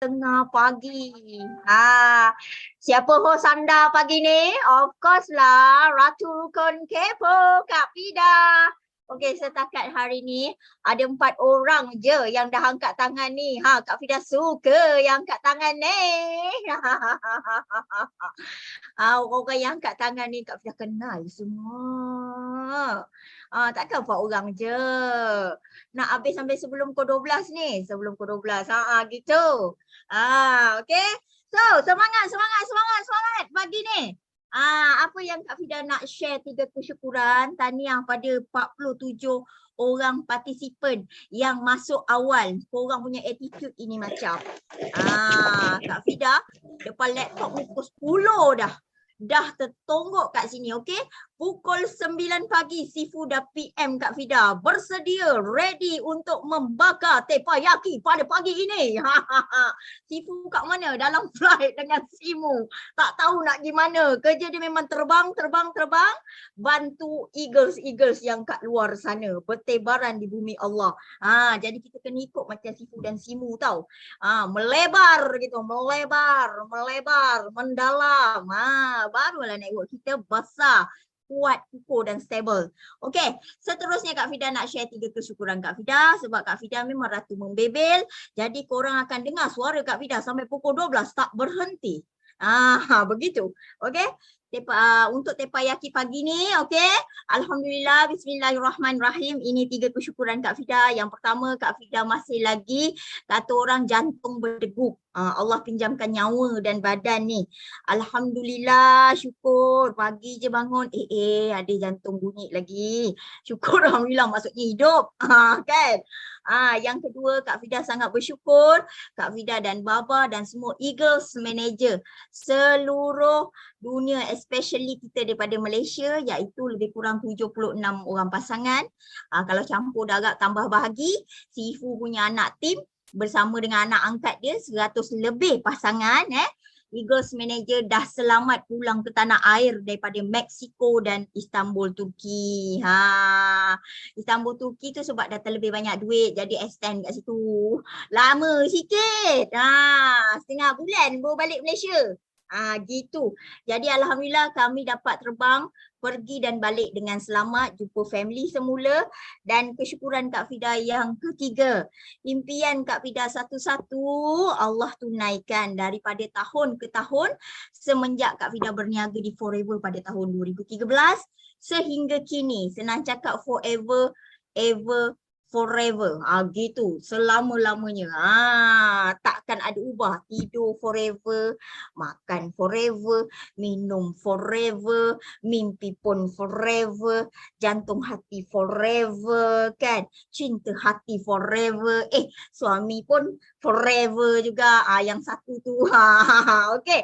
tengah pagi. Siapa host anda pagi ni? Of course lah, Ratu Rukun Kepo, Kak Fida. Okey, setakat hari ni ada 4 orang je yang dah angkat tangan ni. Kak Fida suka yang angkat tangan ni. Orang-orang yang angkat tangan ni Kak Fida kenal semua. Takkan 4 orang je. Nak habis sampai sebelum pukul 12 ni. Sebelum pukul 12. Gitu. Okey. So, semangat pagi ni. Apa yang Kak Fida nak share 3 kesyukuran tahniah pada 47 orang partisipan yang masuk awal. Korang punya attitude ini macam. Kak Fida depan laptop ni pukul 10 dah. Dah tertonggok kat sini, okey? Pukul 9 pagi, Sifu dah PM Kak Fida. Bersedia, ready untuk membakar teppanyaki pada pagi ini. Sifu kat mana? Dalam flight dengan Simu. Tak tahu nak gimana. Kerja dia memang terbang. Bantu eagles yang kat luar sana. Bertebaran di bumi Allah. Jadi kita kena ikut macam Sifu dan Simu tau. Melebar gitu. Melebar. Mendalam. Barulah network kita besar, kuat, kukuh dan stable. Okey, seterusnya Kak Fida nak share 3 kesyukuran Kak Fida sebab Kak Fida memang ratu membebel. Jadi korang akan dengar suara Kak Fida sampai pukul 12 tak berhenti. Begitu. Okey. Untuk teppanyaki pagi ni, okey. Alhamdulillah, bismillahirrahmanirrahim. Ini 3 kesyukuran Kak Fida. Yang pertama, Kak Fida masih lagi kata orang jantung berdegup. Allah pinjamkan nyawa dan badan ni. Alhamdulillah, syukur. Pagi je bangun, ada jantung bunyi lagi. Syukur alhamdulillah maksudnya hidup. Kan? Yang kedua, Kak Fida sangat bersyukur. Kak Fida dan Baba dan semua Eagles Manager seluruh dunia, especially kita daripada Malaysia, iaitu lebih kurang 76 orang pasangan. Kalau campur darab tambah bahagi, Sifu punya anak tim bersama dengan anak angkat dia 100 lebih pasangan. Eagles Manager dah selamat pulang ke tanah air daripada Mexico dan Istanbul, Turki. Istanbul, Turki tu sebab dah terlebih banyak duit jadi extend kat situ. Lama sikit. Setengah bulan baru balik Malaysia. Gitu. Jadi alhamdulillah kami dapat terbang, pergi dan balik dengan selamat, jumpa family semula. Dan kesyukuran Kak Fida yang ketiga, impian Kak Fida satu-satu Allah tunaikan daripada tahun ke tahun semenjak Kak Fida berniaga di Forever pada tahun 2013 sehingga kini. Senang cakap forever, ever, forever. Gitu. Selama-lamanya. Takkan ada ubah. Tidur forever, makan forever, minum forever, mimpi pun forever, jantung hati forever, kan? Cinta hati forever. Suami pun forever juga. Yang satu tu. Okey.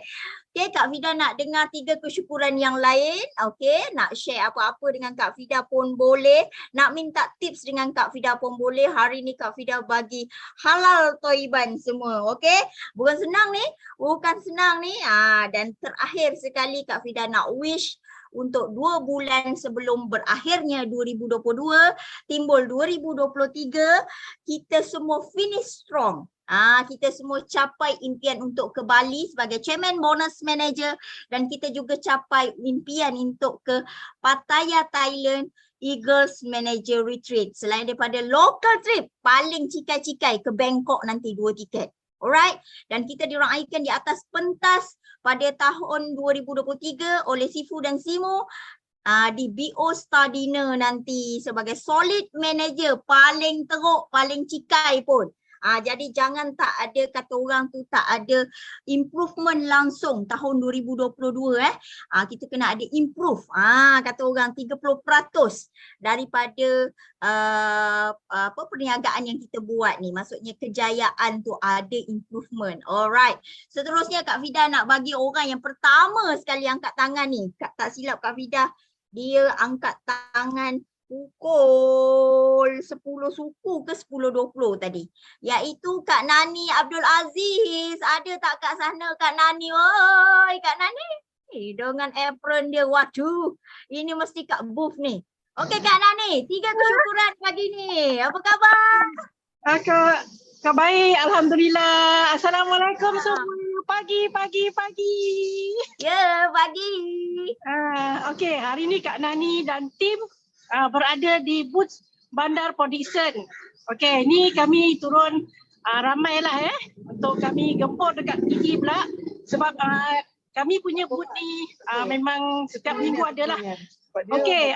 Okey, Kak Fida nak dengar 3 kesyukuran yang lain. Okey, nak share apa-apa dengan Kak Fida pun boleh. Nak minta tips dengan Kak Fida pun boleh. Hari ni Kak Fida bagi halal toiban semua. Okey, bukan senang ni. Dan terakhir sekali Kak Fida nak wish untuk 2 bulan sebelum berakhirnya 2022, timbul 2023, kita semua finish strong. Kita semua capai impian untuk ke Bali sebagai Chairman Bonus Manager dan kita juga capai impian untuk ke Pattaya, Thailand, Eagles Manager Retreat. Selain daripada local trip, paling cikai-cikai ke Bangkok nanti 2 tiket. Alright, dan kita diraihkan di atas pentas pada tahun 2023 oleh Sifu dan Simu di BO Star Dinner nanti sebagai solid manager paling teruk, paling cikai pun. Jadi jangan tak ada kata orang tu tak ada improvement langsung tahun 2022 kita kena ada improve kata orang 30% daripada perniagaan yang kita buat ni, maksudnya kejayaan tu ada improvement. Alright, seterusnya Kak Fida nak bagi orang yang pertama sekali angkat tangan ni, tak silap Kak Fida dia angkat tangan pukul 10 suku ke 10.20 tadi, iaitu Kak Nani Abdul Aziz. Ada tak kat sana Kak Nani? Oi Kak Nani dengan apron dia, waduh ini mesti kat booth ni. Okey Kak Nani, 3 kesyukuran pagi ni, apa khabar? Kak Kak baik, Alhamdulillah. Assalamualaikum semua. Pagi. Ya, pagi. Okey, hari ni Kak Nani dan tim berada di booth Bandar Production. Okey, ni kami turun ramailah untuk kami gempur dekat PG pula sebab kami punya booth ni memang setiap minggu adalah. Okey,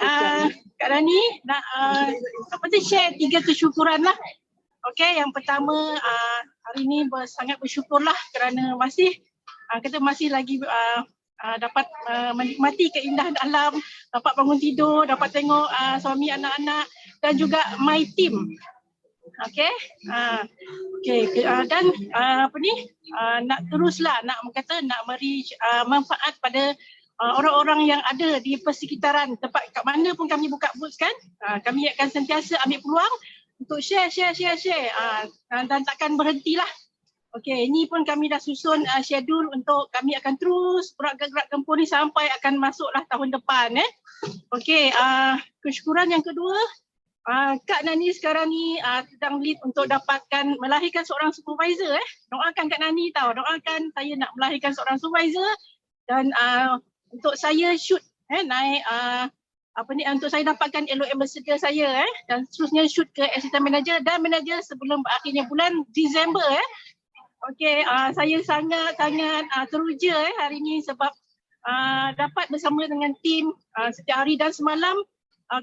Kak Nani nak share 3 kesyukuran lah. Okey, yang pertama hari ni sangat bersyukurlah kerana kita masih lagi dapat menikmati keindahan alam, dapat bangun tidur, dapat tengok suami, anak-anak dan juga my team. Okey. Dan nak teruslah nak beri manfaat pada orang-orang yang ada di persekitaran tempat kat mana pun kami buka booth kan. Kami akan sentiasa ambil peluang untuk share dan takkan berhentilah. Okey, ini pun kami dah susun schedule untuk kami akan terus gerak gempur ni sampai akan masuklah tahun depan Okey, kesyukuran yang kedua, Kak Nani sekarang ni sedang lead untuk dapatkan melahirkan seorang supervisor Doakan Kak Nani doakan saya nak melahirkan seorang supervisor dan untuk saya shoot naik untuk saya dapatkan LO ambassador saya dan seterusnya shoot ke assistant manager dan manager sebelum akhirnya bulan Disember Okey, saya sangat teruja hari ini sebab dapat bersama dengan tim setiap hari dan semalam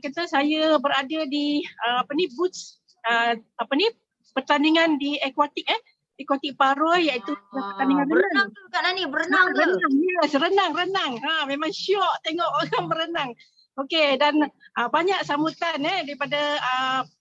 saya berada di booth pertandingan di aquatic Paroi iaitu pertandingan berenang tu Kak Nani, berenang ke? Renang. Memang syok tengok orang berenang. Okey, dan banyak sambutan daripada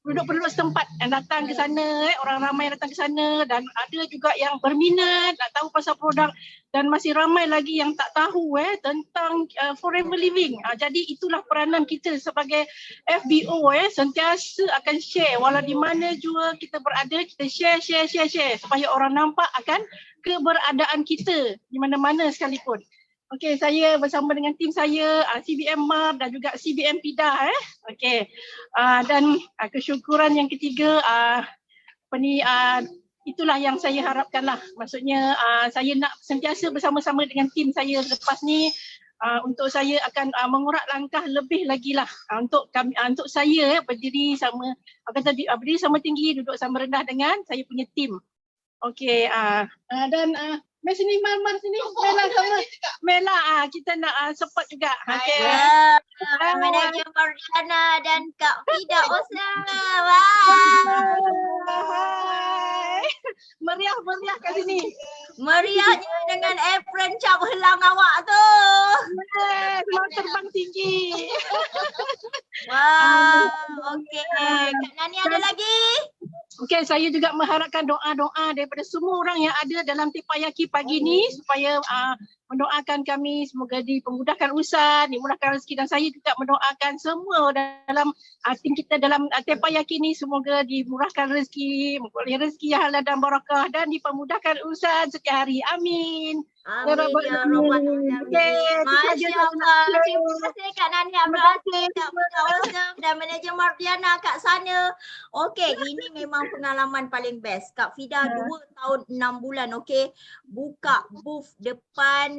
penduduk-penduduk setempat yang datang ke sana, orang ramai datang ke sana dan ada juga yang berminat nak tahu pasal produk dan masih ramai lagi yang tak tahu tentang forever living. Jadi itulah peranan kita sebagai FBO sentiasa akan share walau di mana jua kita berada, kita share supaya orang nampak akan keberadaan kita di mana-mana sekalipun. Okey, saya bersama dengan tim saya, CBM MAR dan juga CBM PIDA Okey. Dan kesyukuran yang ketiga itulah yang saya harapkanlah. Maksudnya saya nak sentiasa bersama-sama dengan tim saya lepas ni untuk saya akan mengurat langkah lebih lagi lah untuk saya berdiri sama tinggi, duduk sama rendah dengan saya punya tim. Okey, dan Mari sini, Mar sini. Mela, kita nak support juga. Okay. Manager Mardiana dan Kak Fida Osman. Hai. Meriah kat sini. Meriahnya dengan apron cap helang awak tu. Mau terbang tinggi. Wow, okey. Kak Nani ada lagi? Okey, saya juga mengharapkan doa-doa daripada semua orang yang ada dalam Tepayaki pagi ni supaya mendoakan kami semoga dipermudahkan urusan, dimudahkan rezeki dan saya juga mendoakan semua dalam tim kita dalam Tepayaki ni semoga dimurahkan rezeki, memperoleh rezeki yang halal dan barakah dan dipermudahkan urusan setiap hari. Amin. Amin ya Rabbal Alamin. Masya-Allah. Terima kasih Kak Nani Abdul Aziz, Kak Fida Osman dan manager Mardiana kat sana. Okey, ini memang pengalaman paling best. Kak Fida 2 tahun 6 bulan buka booth depan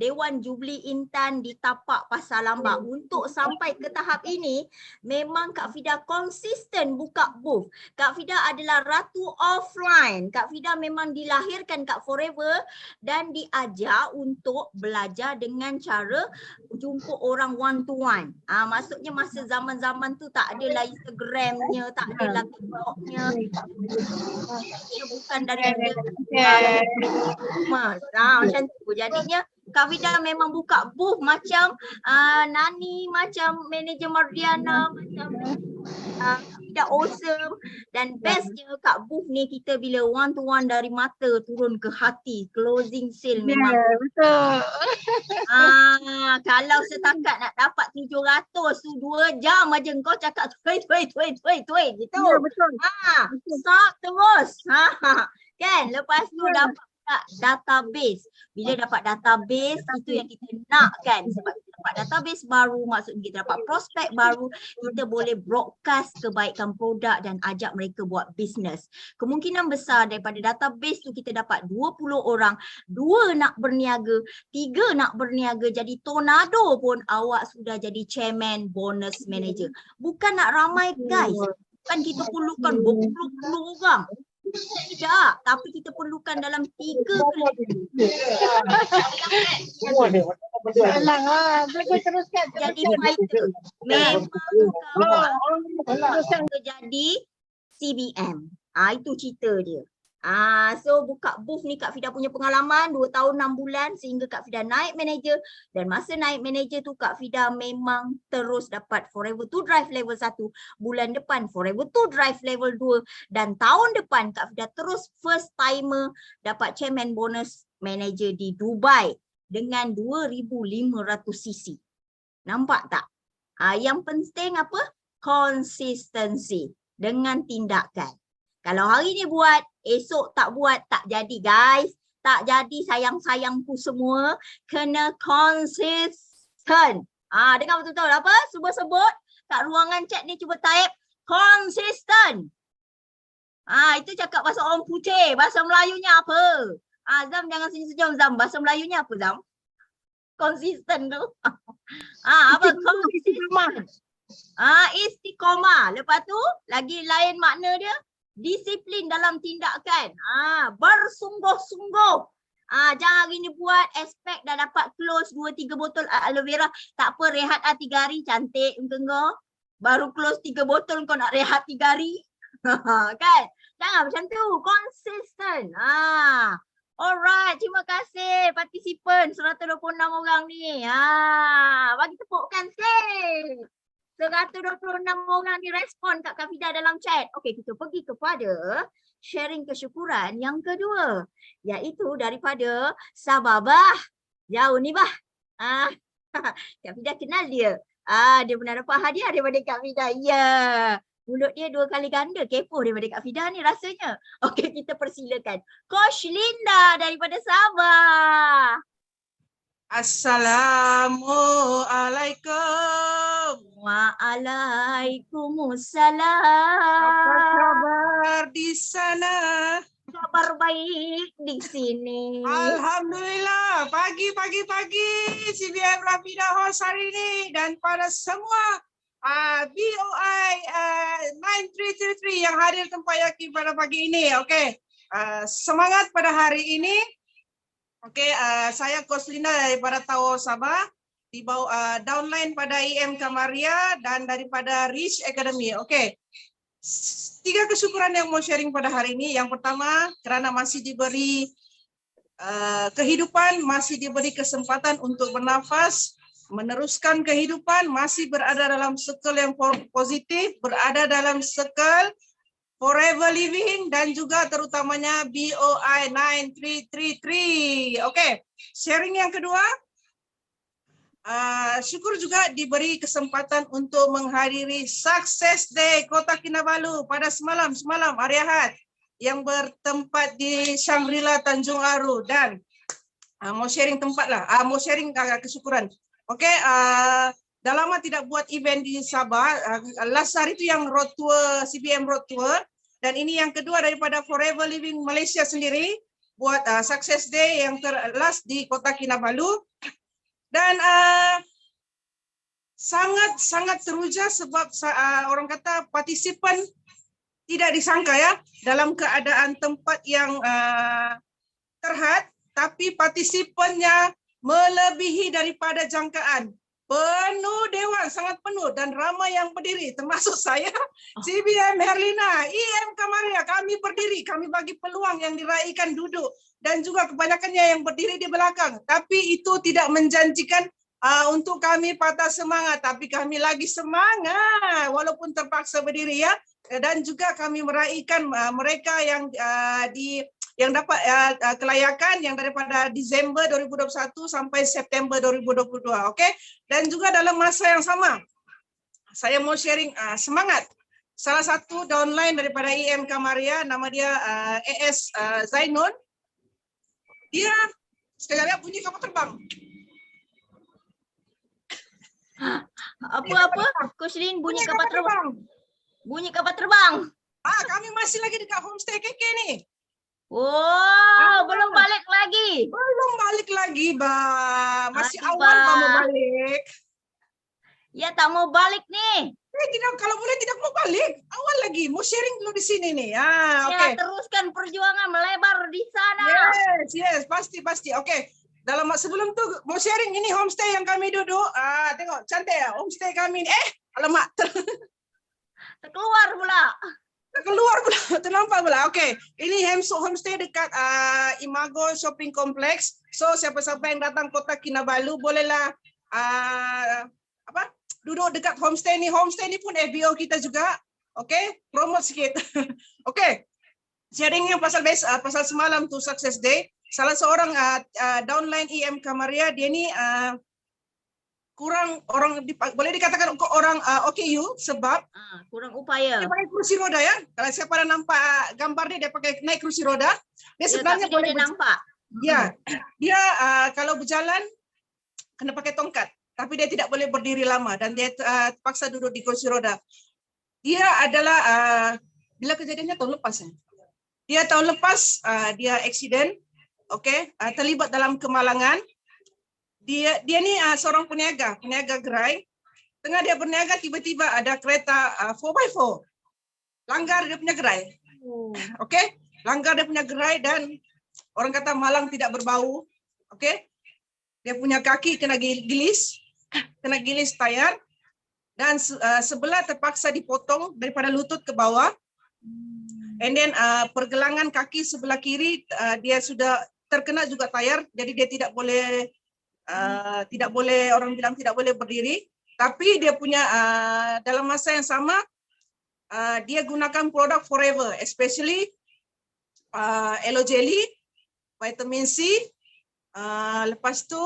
Dewan Jubli Intan di tapak Pasar Lambak. Untuk sampai ke tahap ini memang Kak Fida konsisten buka booth. Kak Fida adalah ratu offline. Kak Fida memang dilahirkan kat Forever dan diajar untuk belajar dengan cara jumpa orang one to one. Maksudnya masa zaman-zaman tu tak adalah Instagramnya, tak adalah TikToknya. Dia bukan daripada macam tu. Jadinya Kak Fida memang buka booth macam Nani, macam manager Mardiana, macam Kak Fida Awesome dan bestnya kat booth ni kita bila one to one dari mata turun ke hati, closing sale memang. Betul. Kalau setakat nak dapat 700 tu 2 jam aja kau cakap tuai gitu. Ya, betul. Stop terus. Kan lepas tu dapat Tak database. Bila dapat database itu yang kita nak kan. Sebab kita dapat database baru, maksudnya kita dapat prospek baru, kita boleh broadcast kebaikan produk dan ajak mereka buat bisnes. Kemungkinan besar daripada database tu kita dapat 20 orang, 2 nak berniaga, 3 nak berniaga, jadi tornado pun awak sudah jadi chairman, bonus manager. Bukan nak ramai guys. Bukan kita perlukan berpuluh-puluh orang. Tidak, tapi kita perlukan dalam 3 jadi fighter. Memang kawan jadi CBM. Itu cerita dia. So buka booth ni Kak Fida punya pengalaman 2 tahun 6 bulan sehingga Kak Fida naik manager, dan masa naik manager tu Kak Fida memang terus dapat Forever 2 Drive level 1, bulan depan Forever 2 Drive level 2, dan tahun depan Kak Fida terus first timer dapat chairman bonus manager di Dubai dengan 2,500 cc. Nampak tak? Yang penting apa? Konsistensi dengan tindakan. Kalau hari ni buat, esok tak buat, tak jadi guys. Tak jadi sayang-sayangku semua. Kena konsisten. Dengar betul-betul apa? Sebut-sebut. Kat ruangan chat ni cuba type konsisten. Itu cakap bahasa orang putih. Bahasa Melayunya apa? Zam jangan senyum-senyum Zam. Bahasa Melayunya apa Zam? Konsisten tu. Apa? Konsisten. Istiqomah. Lepas tu, lagi lain makna dia. Disiplin dalam tindakan. Bersungguh-sungguh. Jangan hari ni buat, expect dah dapat close 2-3 botol aloe vera. Tak apa, rehat 3 hari, cantik kau. Baru close 3 botol kau nak rehat 3 hari. Kan? Jangan macam tu, konsisten. Alright, terima kasih partisipan 126 orang ni. Bagi tepukkan sikit. 126 orang ni respon kat Kak Fida dalam chat. Okey, kita pergi kepada sharing kesyukuran yang kedua. Iaitu daripada Sababah. Jauh ni bah. Kak Fida kenal dia. Dia pernah dapat hadiah daripada Kak Fida. Ya. Mulut dia 2 kali ganda. Kepoh daripada Kak Fida ni rasanya. Okey, kita persilakan. Coach Linda daripada Sabah. Assalamualaikum. Waalaikumsalam. Apa kabar di sana? Kabar baik di sini. Alhamdulillah. Pagi CBM Rafida host hari ini, dan pada semua BOI 9333 yang hadir tempat yakin pada pagi ini. Okey. Semangat pada hari ini. Okey, saya Coach Linda daripada Tawau Sabah, di bawah downline pada IM Kamaria dan daripada Rich Academy. Okey. 3 kesyukuran yang mau sharing pada hari ini. Yang pertama, kerana masih diberi kehidupan, masih diberi kesempatan untuk bernafas, meneruskan kehidupan, masih berada dalam circle yang positif, berada dalam circle Forever Living, dan juga terutamanya BOI 9333. Okey, sharing yang kedua. Syukur juga diberi kesempatan untuk menghadiri Success Day Kota Kinabalu pada semalam hari Ahad yang bertempat di Shangri-La Tanjung Aru, dan mau sharing tempat lah, mau sharing kesyukuran. Okey, dah lama tidak buat event di Sabah. Last hari itu yang road tour, CBM road tour, dan ini yang kedua daripada Forever Living Malaysia sendiri buat Success Day yang last di Kota Kinabalu. Dan sangat teruja sebab orang kata partisipan tidak disangka ya, dalam keadaan tempat yang terhad, tapi partisipannya melebihi daripada jangkaan. Penuh dewan, sangat penuh, dan ramai yang berdiri termasuk saya, CBM Herlina, IM Kamaria. Kami berdiri, kami bagi peluang yang diraikan duduk, dan juga kebanyakannya yang berdiri di belakang. Tapi itu tidak menjanjikan untuk kami patah semangat, tapi kami lagi semangat walaupun terpaksa berdiri ya. Dan juga kami meraihkan mereka yang dapat kelayakan yang daripada Disember 2021 sampai September 2022. Okey, dan juga dalam masa yang sama saya mau sharing semangat salah satu downline daripada IM Kamaria, nama dia AS Zainun. dia sekali bunyi kapal terbang. Apa? Coach Lin, bunyi kapal terbang. Bunyi kapal terbang. Kami masih lagi dekat homestay KK nih. Belum balik lagi. Belum balik lagi, masih Aduh, awal Ba. mau balik. Ya tak mau balik nih. Tidak, kalau boleh tidak mau balik. Awal lagi, mau sharing dulu di sini nih. Oke. Ya teruskan perjuangan melebar di sana. Yes, pasti. Oke. Sebelum tuh mau sharing ini homestay yang kami duduk. Tengok cantik ya homestay kami. Alamak. Keluar pula. Ternampak pula. Oke, ini homestay dekat Imago Shopping Complex. So siapa-siapa yang datang Kota Kinabalu bolehlah duduk dekat homestay ni. Homestay ni pun FBO kita juga. Oke, promote sedikit. Oke. Sharingnya pasal semalam tu Success Day. Salah seorang downline IM Kamaria, dia ni kurang orang boleh dikatakan orang OKU sebab kurang upaya. Dia pakai kursi roda ya. Kalau siapa dah nampak gambar dia pakai naik kursi roda. Dia sebenarnya boleh nampak. Ya, dia kalau berjalan kena pakai tongkat, tapi dia tidak boleh berdiri lama dan dia terpaksa duduk di kursi roda. Dia adalah bila kejadiannya tahun lepas ya. Dia tahun lepas dia accident, terlibat dalam kemalangan. Dia ni seorang peniaga gerai. Tengah dia berniaga tiba-tiba ada kereta 4x4 langgar dia punya gerai. Langgar dia punya gerai dan orang kata malang tidak berbau. Dia punya kaki kena gilis tayar dan sebelah terpaksa dipotong daripada lutut ke bawah. And then pergelangan kaki sebelah kiri dia sudah terkena juga tayar, jadi dia tidak boleh orang bilang tidak boleh berdiri. Tapi dia punya dalam masa yang sama dia gunakan produk Forever, especially Aloe Jelly, vitamin C. Lepas tu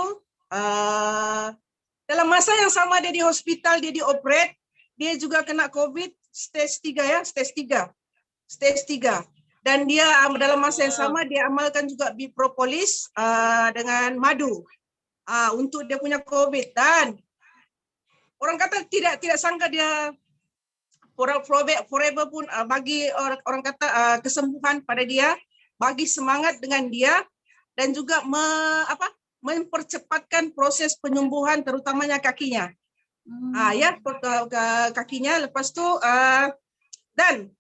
dalam masa yang sama dia di hospital, dia dioperate, dia juga kena COVID stage 3. Dan dia dalam masa yang sama dia amalkan juga bipropolis dengan madu untuk dia punya COVID. Dan orang kata tidak sangka dia Forever pun bagi orang kata kesembuhan pada dia, bagi semangat dengan dia dan juga mempercepatkan proses penyembuhan terutamanya kakinya. Kakinya. Lepas tu dan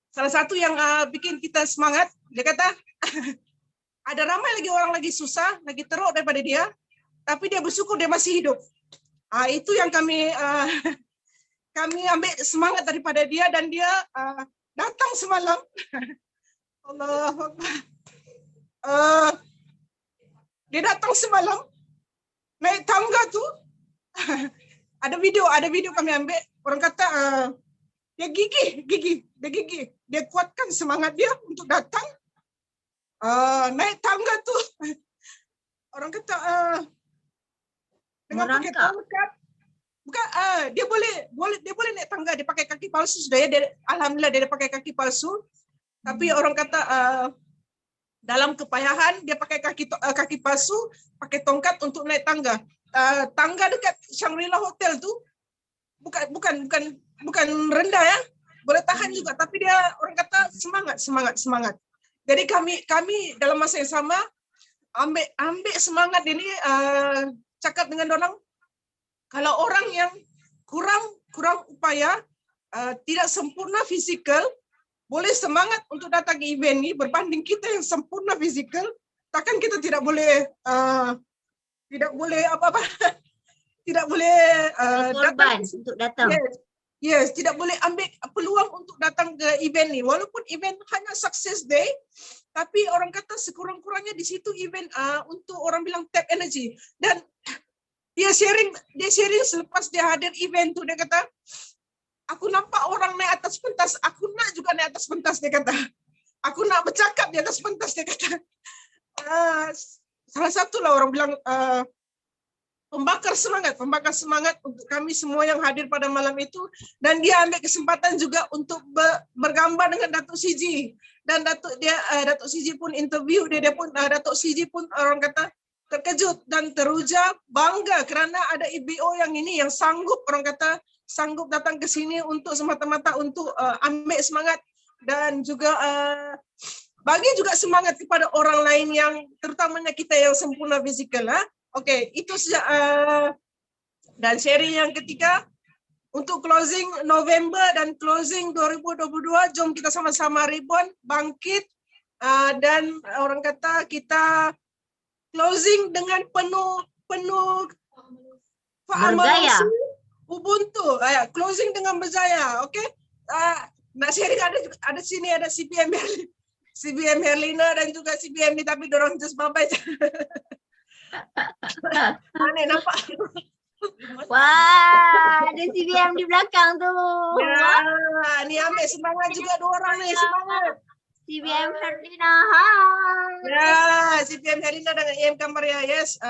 salah satu yang bikin kita semangat, dia kata ada ramai lagi orang lagi susah, lagi teruk daripada dia, tapi dia bersyukur dia masih hidup. Itu yang kami ambil semangat daripada dia dan dia datang semalam. Allah Akbar. Dia datang semalam naik tangga tu. ada video kami ambil. Orang kata dia gigih. Dia kuatkan semangat dia untuk datang naik tangga tu. Orang kata dengan pakai tongkat. Bukan, dia boleh naik tangga, dia pakai kaki palsu sudah ya. Alhamdulillah dia pakai kaki palsu. Tapi orang kata dalam kepayahan dia pakai kaki palsu, pakai tongkat untuk naik tangga. Tangga dekat Shangri-La Hotel tu bukan rendah ya. Boleh tahan juga, tapi dia orang kata semangat. Jadi kami dalam masa yang sama ambil semangat ini, cakap dengan orang, kalau orang yang kurang upaya, tidak sempurna fizikal, boleh semangat untuk datang ke event ni berbanding kita yang sempurna fizikal, takkan kita tidak boleh korban untuk datang. Yes, tidak boleh ambil peluang untuk datang ke event ni. Walaupun event hanya Success Day, tapi orang kata sekurang-kurangnya di situ event untuk orang bilang tap energy. Dan dia sharing selepas dia hadir event tu, dia kata, aku nampak orang naik atas pentas, aku nak juga naik atas pentas, dia kata. Aku nak bercakap di atas pentas, dia kata. Salah satulah orang bilang pembakar semangat untuk kami semua yang hadir pada malam itu. Dan dia ambil kesempatan juga untuk bergambar dengan Datuk Siji. Dan Datuk Siji pun interview dia pun Datuk Siji pun orang kata terkejut dan teruja, bangga kerana ada IBO yang ini yang sanggup datang ke sini untuk semata-mata untuk ambil semangat dan juga bagi juga semangat kepada orang lain yang terutamanya kita yang sempurna fizikal. Okey, itu saja. Dan sharing yang ketiga untuk closing November dan closing 2022, jom kita sama-sama rebound, bangkit dan orang kata kita closing dengan penuh Bergaya. Ubuntu. Closing dengan berjaya. Okey. Nak sharing ada sini ada CBM Herlina dan juga CBM ni tapi dorang just babai. Mana nampak? Wah, ada CBM di belakang tu. Ya, ni ambil semangat juga dua orang ni, semangat. CBM Herlina, hai. Ya, CBM Herlina dengan EM Kamaria, yes.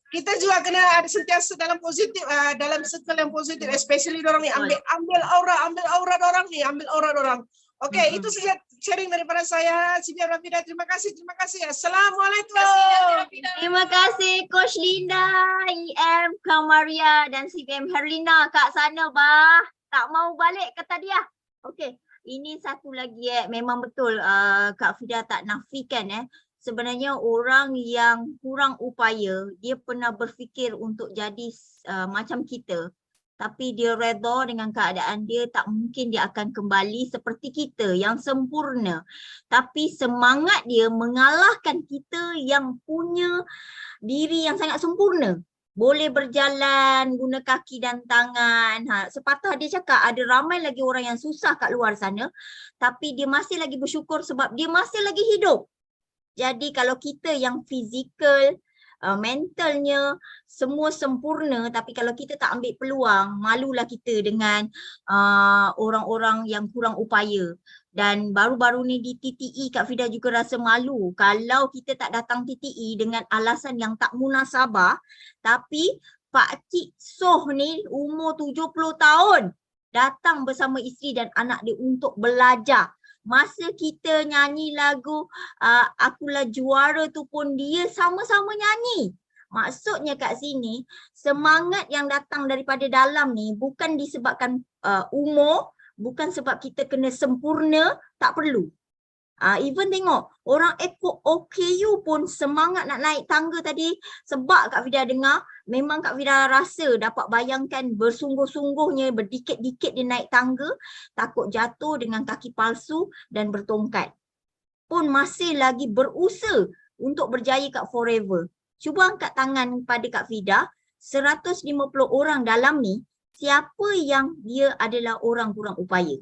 Kita juga kena ada sentiasa dalam positif, dalam circle yang positif, especially dorang ni ambil aura dorang ni, ambil aura dorang. Okey, itu saja sharing daripada saya. CBM Rafidah, terima kasih. Assalamualaikum. Terima kasih Coach Linda, EM Kamaria dan CBM Herlina kat sana bah. Tak mau balik kata dia. Okey, ini satu lagi memang betul Kak Fida tak nafikan sebenarnya orang yang kurang upaya dia pernah berfikir untuk jadi macam kita. Tapi dia redha dengan keadaan dia, tak mungkin dia akan kembali seperti kita yang sempurna. Tapi semangat dia mengalahkan kita yang punya diri yang sangat sempurna. Boleh berjalan, guna kaki dan tangan. Sepatah dia cakap ada ramai lagi orang yang susah kat luar sana. Tapi dia masih lagi bersyukur sebab dia masih lagi hidup. Jadi kalau kita yang fizikal, mentalnya semua sempurna tapi kalau kita tak ambil peluang, malulah kita dengan orang-orang yang kurang upaya. Dan baru-baru ni di TTE Kak Fida juga rasa malu kalau kita tak datang TTE dengan alasan yang tak munasabah. Tapi Pak Cik Soh ni umur 70 tahun datang bersama isteri dan anak dia untuk belajar. Masa kita nyanyi lagu Akulah Juara tu pun dia sama-sama nyanyi. Maksudnya kat sini semangat yang datang daripada dalam ni bukan disebabkan umur, bukan sebab kita kena sempurna, tak perlu. Even tengok orang OKU pun semangat nak naik tangga tadi sebab Kak Fida dengar, memang Kak Fida rasa dapat bayangkan bersungguh-sungguhnya berdikit-dikit dia naik tangga, takut jatuh dengan kaki palsu dan bertongkat. Pun masih lagi berusaha untuk berjaya kat Forever. Cuba angkat tangan pada Kak Fida, 150 orang dalam ni, siapa yang dia adalah orang kurang upaya?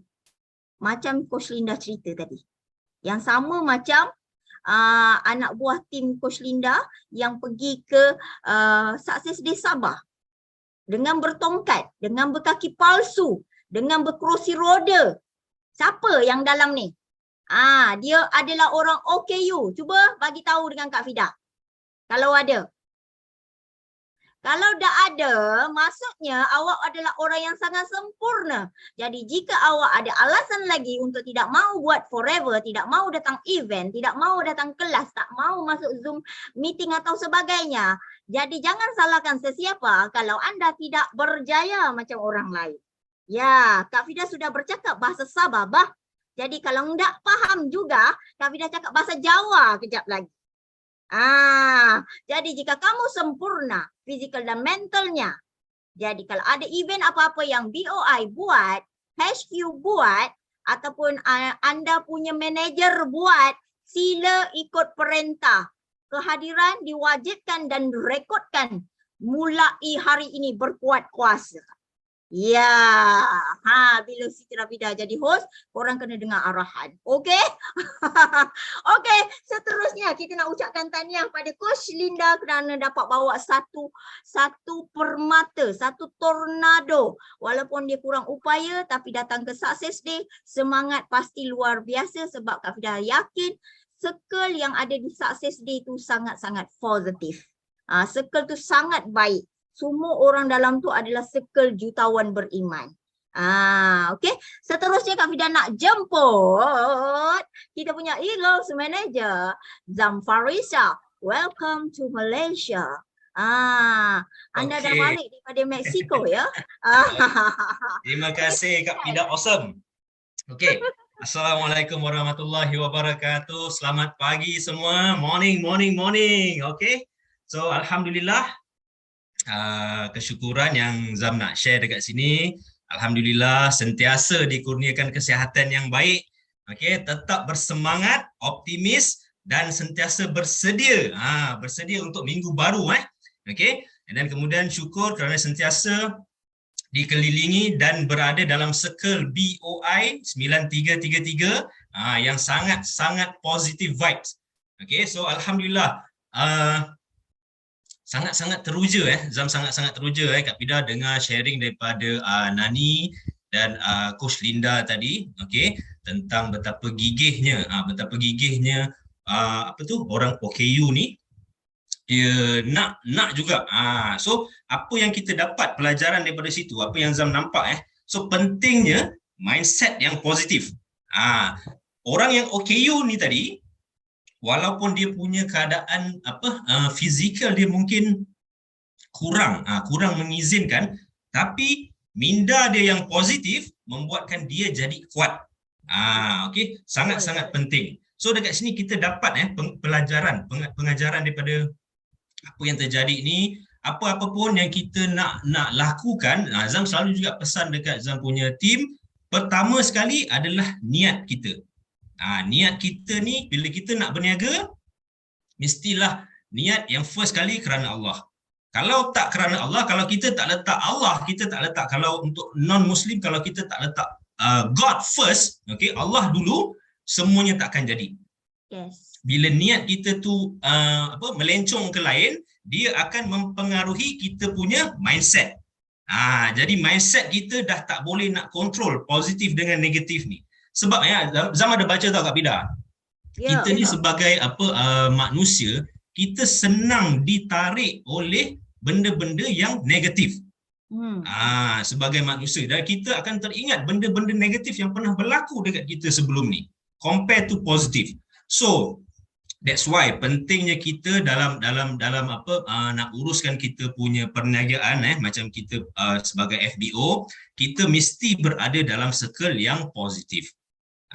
Macam Coach Linda cerita tadi. Yang sama macam anak buah tim Coach Linda yang pergi ke Sukses Day Sabah dengan bertongkat, dengan berkaki palsu, dengan berkerusi roda. Siapa yang dalam ni? Dia adalah orang OKU. Cuba bagi tahu dengan Kak Fida. Kalau ada. Kalau dah ada, maksudnya awak adalah orang yang sangat sempurna. Jadi jika awak ada alasan lagi untuk tidak mau buat Forever, tidak mau datang event, tidak mau datang kelas, tak mau masuk Zoom meeting atau sebagainya. Jadi jangan salahkan sesiapa kalau anda tidak berjaya macam orang lain. Ya, Kak Fida sudah bercakap bahasa Sabah, bah. Jadi kalau tidak faham juga, Kak Fida cakap bahasa Jawa kejap lagi. Jadi jika kamu sempurna fizikal dan mentalnya, jadi kalau ada event apa-apa yang BOI buat, HQ buat, ataupun anda punya manager buat, sila ikut perintah. Kehadiran diwajibkan dan direkodkan mulai hari ini berkuat kuasa. Ya, bila Siti Rafidah jadi host, korang kena dengar arahan. Okey? Okey, seterusnya kita nak ucapkan tahniah pada Coach Linda kerana dapat bawa satu permata, satu tornado. Walaupun dia kurang upaya tapi datang ke Sukses Day, semangat pasti luar biasa sebab Kak Fida yakin circle yang ada di Sukses Day itu sangat-sangat positif. Circle tu sangat baik. Semua orang dalam tu adalah circle jutawan beriman. Okey. Seterusnya Kak Fida nak jemput kita punya Eagles Manager Zam Farisa. Welcome to Malaysia. Anda dah balik daripada Mexico ya. Terima kasih Kak Fida, awesome. Okey. Assalamualaikum warahmatullahi wabarakatuh. Selamat pagi semua. Morning. Okey. So alhamdulillah, kesyukuran yang Zam nak share dekat sini. Alhamdulillah sentiasa dikurniakan kesihatan yang baik. Okey, tetap bersemangat, optimis dan sentiasa bersedia. Bersedia untuk minggu baru Okey. Dan kemudian syukur kerana sentiasa dikelilingi dan berada dalam circle BOI 9333 yang sangat positive vibes. Okey, so alhamdulillah sangat teruja Zam sangat teruja Kak Fida dengar sharing daripada Nani dan Coach Linda tadi, okey, tentang betapa gigihnya orang OKU ni dia nak juga. So apa yang kita dapat pelajaran daripada situ, apa yang Zam nampak so pentingnya mindset yang positif. Orang yang OKU ni tadi, walaupun dia punya keadaan fizikal dia mungkin kurang mengizinkan, tapi minda dia yang positif membuatkan dia jadi kuat. Okey, sangat penting. So dekat sini kita dapat pengajaran daripada apa yang terjadi ni. Apa-apa pun yang kita nak lakukan, Zam selalu juga pesan dekat Zam punya team, pertama sekali adalah niat kita. Niat kita ni bila kita nak berniaga, mestilah niat yang first kali kerana Allah. Kalau tak kerana Allah, kalau kita tak letak Allah, kalau untuk non-Muslim, kalau kita tak letak God first, okay, Allah dulu, semuanya tak akan jadi. Yes. Bila niat kita tu melencong ke lain, dia akan mempengaruhi kita punya mindset. Jadi mindset kita dah tak boleh nak kontrol positif dengan negatif ni. Sebab Zam ada baca tau Kak Fida. Kita ni sebagai manusia, kita senang ditarik oleh benda-benda yang negatif. Sebagai manusia, dan kita akan teringat benda-benda negatif yang pernah berlaku dekat kita sebelum ni compare to positive. So that's why pentingnya kita dalam nak uruskan kita punya perniagaan macam kita sebagai FBO, kita mesti berada dalam circle yang positif.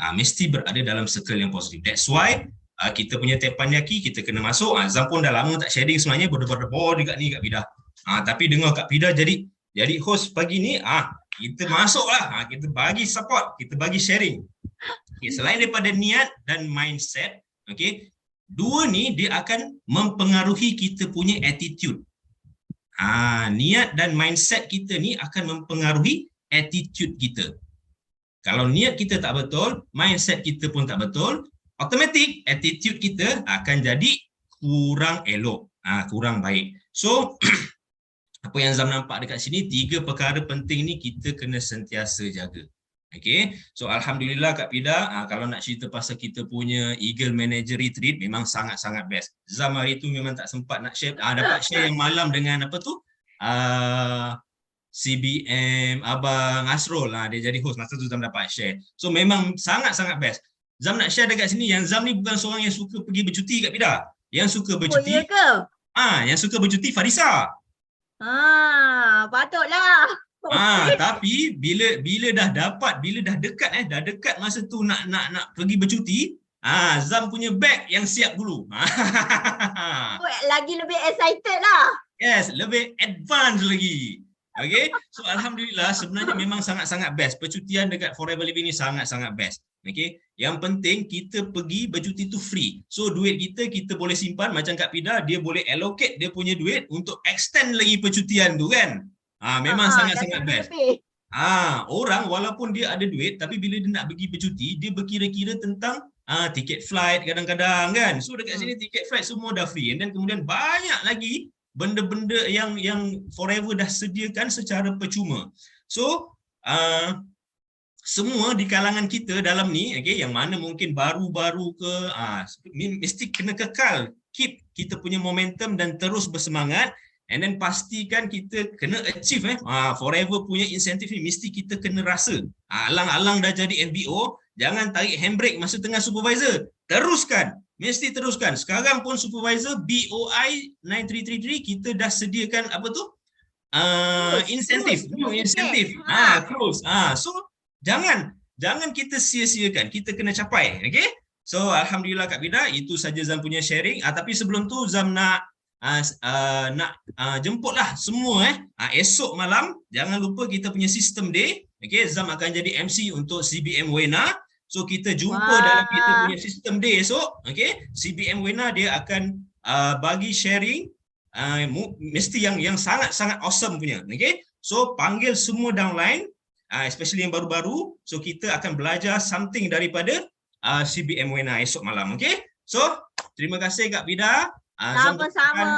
Mesti berada dalam circle yang positif. That's why kita punya teppanyaki kita kena masuk. Zam pun dah lama tak sharing sebenarnya, berdebar dekat ni Kak Fida. Tapi dengar Kak Fida jadi host pagi ni, kita masuklah, kita bagi support, kita bagi sharing. Okay, selain daripada niat dan mindset, okay, dua ni dia akan mempengaruhi kita punya attitude. Niat dan mindset kita ni akan mempengaruhi attitude kita. Kalau niat kita tak betul, mindset kita pun tak betul, automatik attitude kita akan jadi kurang elok, kurang baik. So apa yang Zam nampak dekat sini, 3 perkara penting ni kita kena sentiasa jaga. Okay, so alhamdulillah Kak Fida, kalau nak cerita pasal kita punya Eagle Manager Retreat memang sangat best. Zam hari tu memang tak sempat nak share, dapat share yang malam dengan CBM Abang Asrul, dia jadi host masa tu Zam dapat share. So memang sangat best. Zam nak share dekat sini, yang Zam ni bukan seorang yang suka pergi bercuti Kak Fida. Yang suka bercuti, ya ke? Yang suka bercuti Farisa. Patutlah. Tapi bila dah dekat masa tu nak pergi bercuti, Zam punya bag yang siap dulu. Lagi lebih excited lah. Yes, lebih advance lagi. Okay, so alhamdulillah sebenarnya memang sangat best. Percutian dekat Forever Living ni sangat best. Okay, yang penting kita pergi bercuti tu free. So duit kita boleh simpan, macam Kak Fida, dia boleh allocate dia punya duit untuk extend lagi percutian tu kan. Memang sangat best. Orang walaupun dia ada duit, tapi bila dia nak pergi bercuti, dia berkira-kira tentang tiket flight kadang-kadang kan. So dekat sini tiket flight semua dah free. And then kemudian banyak lagi benda-benda yang Forever dah sediakan secara percuma. So semua di kalangan kita dalam ni, okay, yang mana mungkin baru-baru ke, mesti kena kekal keep kita punya momentum dan terus bersemangat. And then pastikan kita kena achieve forever punya insentif ni mesti kita kena rasa. Alang-alang dah jadi MBO, jangan tarik handbrake masa tengah supervisor. Teruskan, mesti teruskan. Sekarang pun supervisor BOI 9333 kita dah sediakan apa tu? Insentif, insentif. Close. So jangan kita sia-siakan, kita kena capai. Okay? So alhamdulillah Kak Vida, itu saja Zam punya sharing. Tapi sebelum tu Zam nak jemputlah semua esok malam jangan lupa kita punya system day. Okay, Zam akan jadi MC untuk CBM Wena. So kita jumpa dalam kita punya system day esok. Okay, CBM Wena dia akan bagi sharing mesti yang sangat-sangat awesome punya. Okay, so panggil semua downline, especially yang baru-baru. So kita akan belajar something daripada CBM Wena esok malam. Okay, so terima kasih Kak Vida. Sama-sama.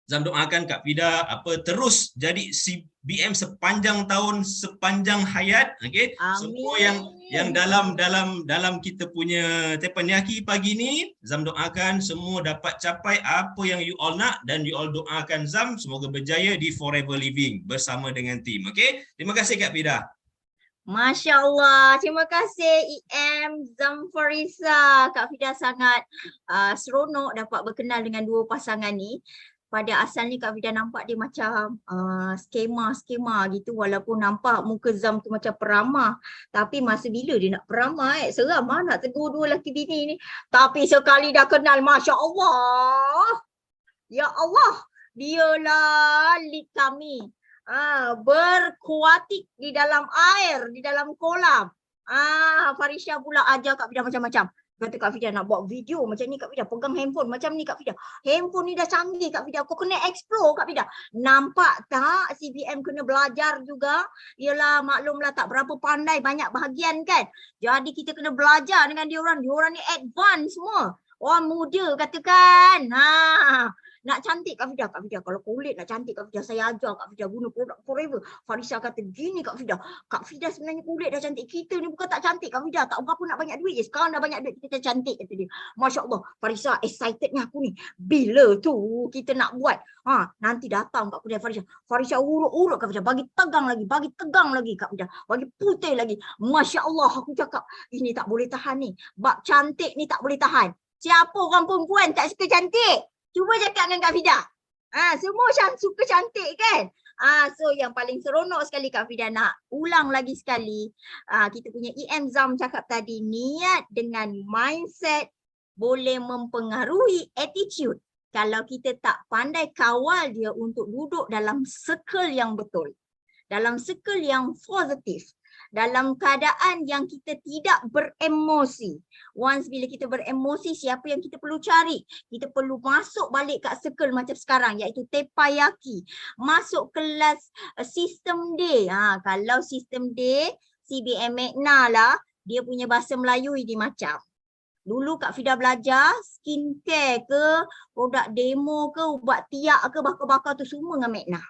Zam doakan Kak Vida terus jadi CBM sepanjang tahun, sepanjang hayat. Okay? Semua yang dalam kita punya teppanyaki pagi ni, Zam doakan semua dapat capai apa yang you all nak, dan you all doakan Zam semoga berjaya di Forever Living bersama dengan tim. Okay? Terima kasih Kak Vida. Masya Allah, terima kasih EM Zam Farisa. Kak Vida sangat seronok dapat berkenal dengan dua pasangan ni. Pada asalnya Kak Vida nampak dia macam skema gitu, walaupun nampak muka Zam tu macam peramah. Tapi masa bila dia nak peramah seram nak tegur dua lelaki bini ni. Tapi sekali dah kenal, Masya Allah. Ya Allah, dialah lead kami. Berkuatik di dalam air, di dalam kolam. Farisha pula ajar Kak Vida macam-macam. Kata Kak Vida nak buat video macam ni Kak Vida, pegang handphone macam ni Kak Vida. Handphone ni dah canggih Kak Vida, kau kena explore Kak Vida. Nampak tak CBM kena belajar juga? Yalah maklumlah tak berapa pandai banyak bahagian kan. Jadi kita kena belajar dengan diorang ni advance semua. Orang muda katakan. Nak cantik Kak Vida, kalau kulit nak cantik Kak Vida, saya ajar Kak Vida guna produk Forever. Farisha kata gini Kak Vida sebenarnya kulit dah cantik, kita ni bukan tak cantik Kak Vida, tak berapa nak banyak duit je, sekarang dah banyak duit kita cantik kata dia. Masya Allah, Farisha excitednya aku ni, bila tu kita nak buat, nanti datang Kak Vida. Farisha urut Kak Vida, bagi tegang lagi Kak Vida, bagi putih lagi. Masya Allah, aku cakap ini tak boleh tahan ni, bab cantik ni tak boleh tahan. Siapa orang perempuan tak suka cantik? Cuba cakap dengan Kak Vida. Semua suka cantik kan? So yang paling seronok sekali Kak Vida nak ulang lagi sekali. Kita punya EM Zam cakap tadi, niat dengan mindset boleh mempengaruhi attitude. Kalau kita tak pandai kawal dia untuk duduk dalam circle yang betul. Dalam circle yang positif. Dalam keadaan yang kita tidak beremosi. Once bila kita beremosi, siapa yang kita perlu cari? Kita perlu masuk balik kat circle macam sekarang, iaitu teppanyaki. Masuk kelas sistem day. Kalau sistem day, CBM Magna lah, dia punya bahasa Melayu ini macam. Dulu Kak Vida belajar skincare ke, produk demo ke, ubat tiak ke, bakar-bakar tu semua dengan Magna.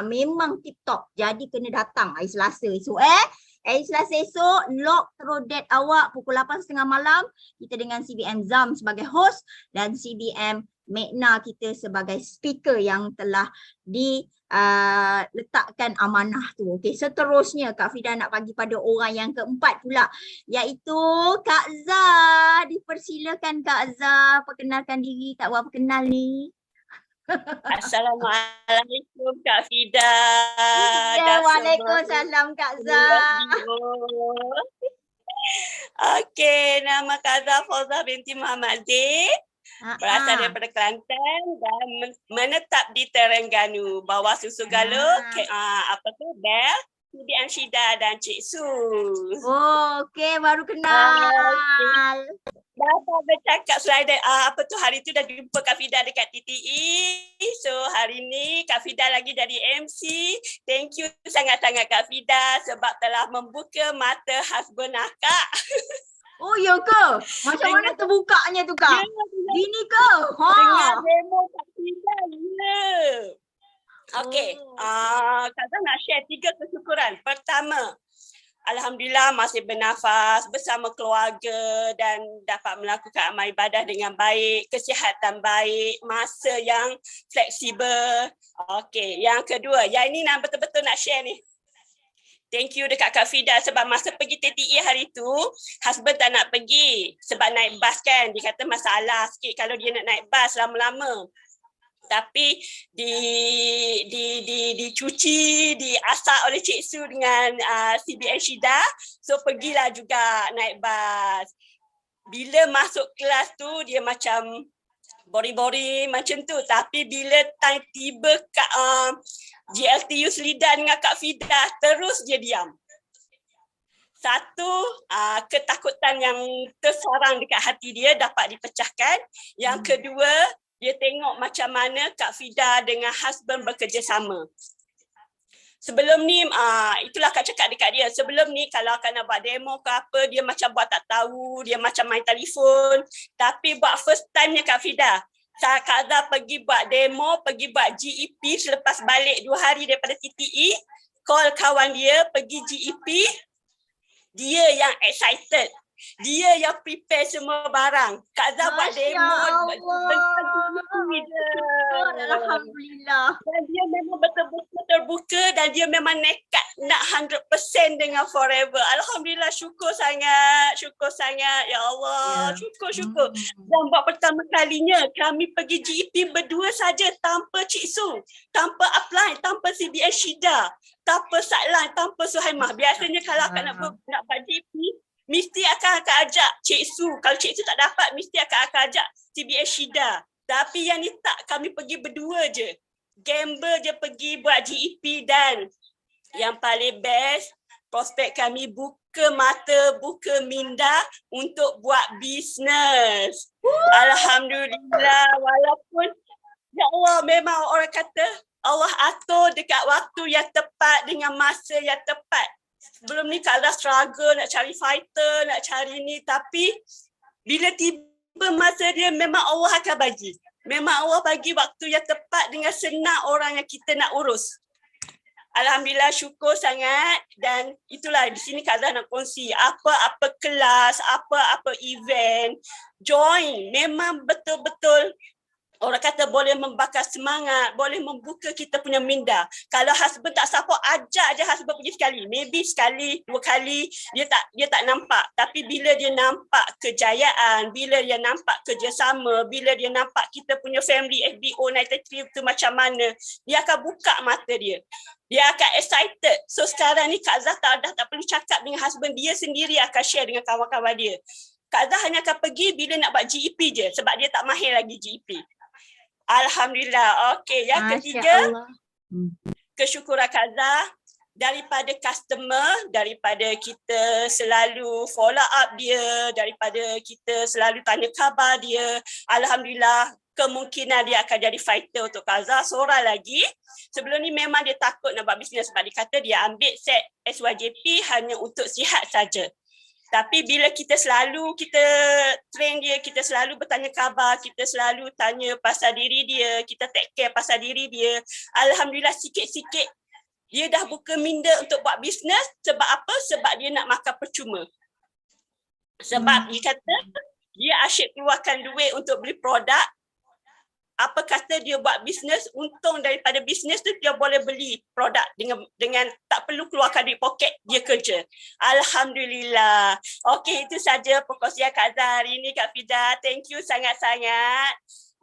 Memang tip top. Jadi kena datang hari Selasa esok hari Selasa esok lock terus date awak pukul 8.30 malam. Kita dengan CBM Zam sebagai host dan CBM Magna kita sebagai speaker yang telah diletakkan amanah tu. Okey, seterusnya Kak Vida nak bagi pada orang yang keempat pula, iaitu Kak Zah. Dipersilakan Kak Zah, perkenalkan diri. Tak buat perkenal ni. Assalamualaikum Kak Vida. Waalaikumsalam Kak Zah. Okey, nama Kak Zah Fauzah binti Muhammad Zee. Berasal daripada Kelantan dan menetap di Terengganu. Bawah Susu Galuh, Bel, CBM Shida dan Cik Su. Okey, baru kenal. Dapat bercakap slider hari tu dah jumpa Kak Vida dekat TTE. So hari ni Kak Vida lagi jadi MC. Thank you sangat-sangat Kak Vida sebab telah membuka mata husband akak. Oh ya ke? Macam mana terbukanya tu Kak? Gini ke? Dengan demo Kak Vida. Okey, Kak Zah nak share 3 kesyukuran. Pertama, Alhamdulillah masih bernafas bersama keluarga dan dapat melakukan amal ibadah dengan baik, kesihatan baik, masa yang fleksibel. Okey, yang kedua, yang ini nak betul-betul nak share ni. Thank you dekat Kak Fida sebab masa pergi TTE hari tu, husband tak nak pergi sebab naik bas kan. Dia kata masalah sikit kalau dia nak naik bas lama-lama. Tapi dicuci, diasak oleh Cik Su dengan CBN Shida. So pergilah juga naik bas. Bila masuk kelas tu dia macam boring-boring macam tu. Tapi bila time tiba kat GLTU Selidan dengan Kak Fida, terus dia diam. Satu, ketakutan yang tersarang dekat hati dia dapat dipecahkan. Yang kedua, dia tengok macam mana Kak Fida dengan husband bekerjasama. Sebelum ni, itulah Kak cakap dekat dia. Sebelum ni kalau akan nak buat demo ke apa, dia macam buat tak tahu, dia macam main telefon. Tapi buat first time-nya Kak Fida, Kak Azhar pergi buat demo, pergi buat GEP selepas balik 2 hari daripada TTE, call kawan dia, pergi GEP, dia yang excited. Dia yang prepare semua barang. Kak Azhar buat demo. Alhamdulillah. Dan dia memang betul-betul terbuka dan dia memang nekat nak 100% dengan Forever. Alhamdulillah, syukur sangat. Syukur sangat. Ya Allah, syukur. Dan buat pertama kalinya kami pergi GEP berdua saja tanpa Cik Su, tanpa upline, tanpa CBN Shida, tanpa Satlan, tanpa Suhaimah. Biasanya kalau akak nak buat GEP, mesti akan ajak Cik Su. Kalau Cik Su tak dapat, mesti akan ajak CBN Shida. Tapi yang ni tak, kami pergi berdua je. Gamble je pergi buat GEP dan yang paling best, prospek kami buka mata, buka minda untuk buat bisnes. Alhamdulillah, walaupun, ya Allah, memang orang kata Allah atur dekat waktu yang tepat dengan masa yang tepat. Sebelum ni Kak Azhar struggle nak cari fighter, nak cari ni, tapi bila tiba masa dia memang Allah akan bagi. Memang Allah bagi waktu yang tepat dengan senang orang yang kita nak urus. Alhamdulillah, syukur sangat. Dan itulah di sini Kak Azhar nak kongsi apa-apa kelas, apa-apa event, join. Memang betul-betul orang kata boleh membakar semangat, boleh membuka kita punya minda. Kalau husband tak support, ajak je husband pergi sekali. Maybe sekali, 2 kali, dia tak nampak. Tapi bila dia nampak kejayaan, bila dia nampak kerjasama, bila dia nampak kita punya family FBO 93 tu macam mana, dia akan buka mata dia. Dia akan excited. So sekarang ni Kak Azhar dah tak perlu cakap dengan husband, dia sendiri akan share dengan kawan-kawan dia. Kak Azhar hanya akan pergi bila nak buat GEP je sebab dia tak mahir lagi GEP. Alhamdulillah. Okey, yang ketiga, kesyukuran Kak Azhar daripada customer, daripada kita selalu follow up dia, daripada kita selalu tanya khabar dia. Alhamdulillah, kemungkinan dia akan jadi fighter untuk Kak Azhar. Seorang lagi, sebelum ni memang dia takut nak buat bisnes sebab dia kata dia ambil set SYJP hanya untuk sihat saja. Tapi bila kita train dia, kita selalu bertanya khabar, kita selalu tanya pasal diri dia, kita take care pasal diri dia. Alhamdulillah, sikit-sikit dia dah buka minda untuk buat bisnes. Sebab apa? Sebab dia nak makan percuma. Sebab dia kata dia asyik keluarkan duit untuk beli produk. Apa kata dia buat bisnes, untung daripada bisnes tu dia boleh beli produk dengan tak perlu keluarkan duit poket, dia kerja. Alhamdulillah. Okey, itu saja perkongsian Kak Azhar hari ini, Kak Fida. Thank you sangat-sangat.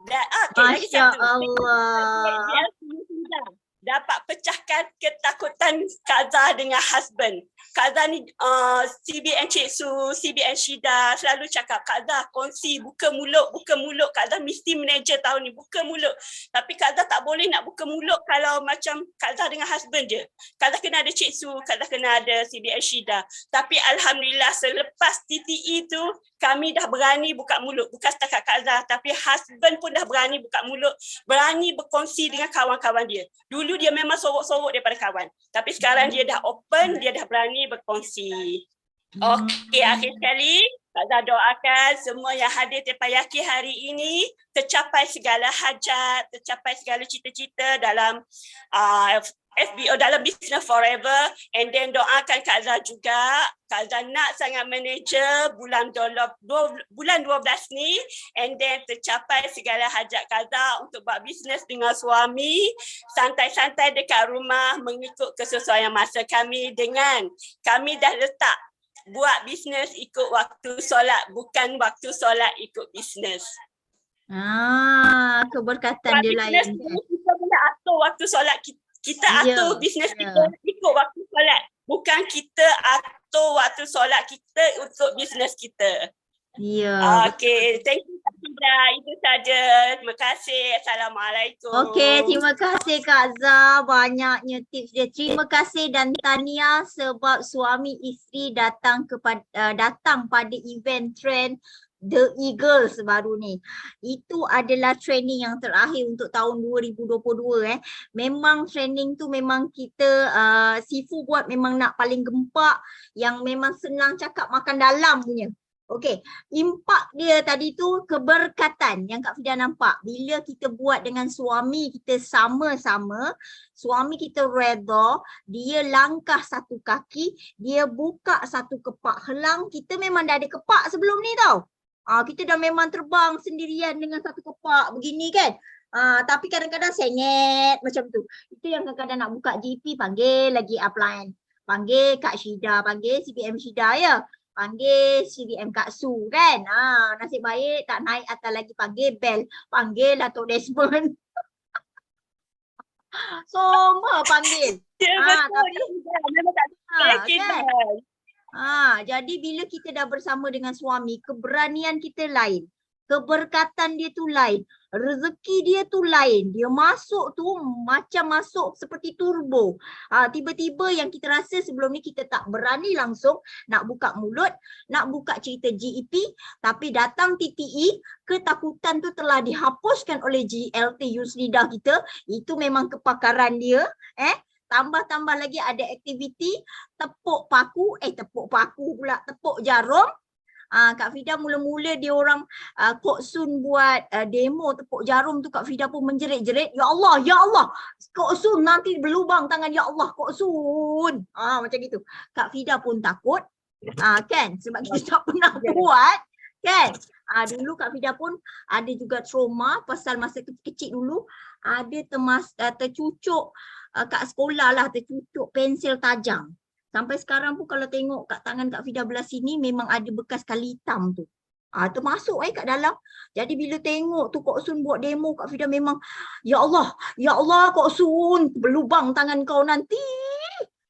Dan lagi satu. Allah. Dapat pecahkan ketakutan Kak Azhar dengan husband. Kak Azhar ni CBN Cik Su, CBN Shida selalu cakap, Kak Azhar kongsi, buka mulut. Kak Azhar mesti manager tahun ni, buka mulut. Tapi Kak Azhar tak boleh nak buka mulut kalau macam Kak Azhar dengan husband je. Kak Azhar kena ada Cik Su, Kak Azhar kena ada CBN Shida. Tapi Alhamdulillah selepas TTE tu, kami dah berani buka mulut. Bukan setakat Kak Azhar, tapi husband pun dah berani buka mulut, berani berkongsi dengan kawan-kawan dia. Dulu dia memang sorok-sorok daripada kawan. Tapi sekarang dia dah open, dia dah berani berkongsi. Okey, akhir sekali, Kak Azhar doakan semua yang hadir Terpayaki hari ini tercapai segala hajat, tercapai segala cita-cita dalam FBO dalam Business Forever, and then doakan Kak Zah juga. Kak Zah nak sangat manager bulan 12 ni, and then tercapai segala hajat Kak Zah untuk buat bisnes dengan suami, santai-santai dekat rumah mengikut kesesuaian masa kami dengan kami dah letak buat bisnes ikut waktu solat, bukan waktu solat ikut bisnes. Keberkatan dia lain. Kita boleh atur waktu solat kita. Kita atur bisnes kita ikut waktu solat. Bukan kita atur waktu solat kita untuk bisnes kita. Ya. Okay, thank you Kak Fida. Itu saja. Terima kasih. Assalamualaikum. Okey, terima kasih Kak Zah. Banyaknya tips dia. Terima kasih dan tahniah sebab suami isteri datang pada event trend The Eagles baru ni. Itu adalah training yang terakhir untuk tahun 2022. Memang training tu memang kita Sifu buat memang nak paling gempak, yang memang senang cakap makan dalam punya. Okey, impak dia tadi tu keberkatan yang Kak Fida nampak. Bila kita buat dengan suami kita sama-sama, suami kita redha, dia langkah satu kaki, dia buka satu kepak helang. Kita memang dah ada kepak sebelum ni tau. Kita dah memang terbang sendirian dengan satu kepak begini kan. Tapi kadang-kadang sengit macam tu. Itu yang kadang-kadang nak buka GP, panggil lagi upline. Panggil Kak Syida, panggil CBM Syida ya. Panggil CBM Kak Su kan. Nasib baik tak naik atas lagi, panggil Bell. Panggil Datuk Desmond. Semua panggil. Ya, betul. Memang tak ada kan? Jadi bila kita dah bersama dengan suami, keberanian kita lain. Keberkatan dia tu lain. Rezeki dia tu lain. Dia masuk tu macam masuk seperti turbo. Tiba-tiba yang kita rasa sebelum ni kita tak berani langsung nak buka mulut, nak buka cerita GEP. Tapi datang TTE, ketakutan tu telah dihapuskan oleh GLT Yusnida kita. Itu memang kepakaran dia. Tambah-tambah lagi ada aktiviti tepuk jarum. Kak Fida mula-mula dia orang Kok Sun buat demo tepuk jarum tu, Kak Fida pun menjerit-jerit, ya Allah, Kok Sun nanti berlubang tangan, ya Allah Kok Sun. Macam gitu. Kak Fida pun takut kan, sebab kita tak pernah buat kan. Dulu Kak Fida pun ada juga trauma pasal masa kecil-kecil dulu ada tercucuk kat sekolah lah, tercucuk pensel tajam. Sampai sekarang pun kalau tengok kat tangan Kak Fida belah sini memang ada bekas kali hitam tu. Termasuk kat dalam. Jadi bila tengok tu Kok Sun buat demo, Kak Fida memang, ya Allah Kok Sun, berlubang tangan kau nanti.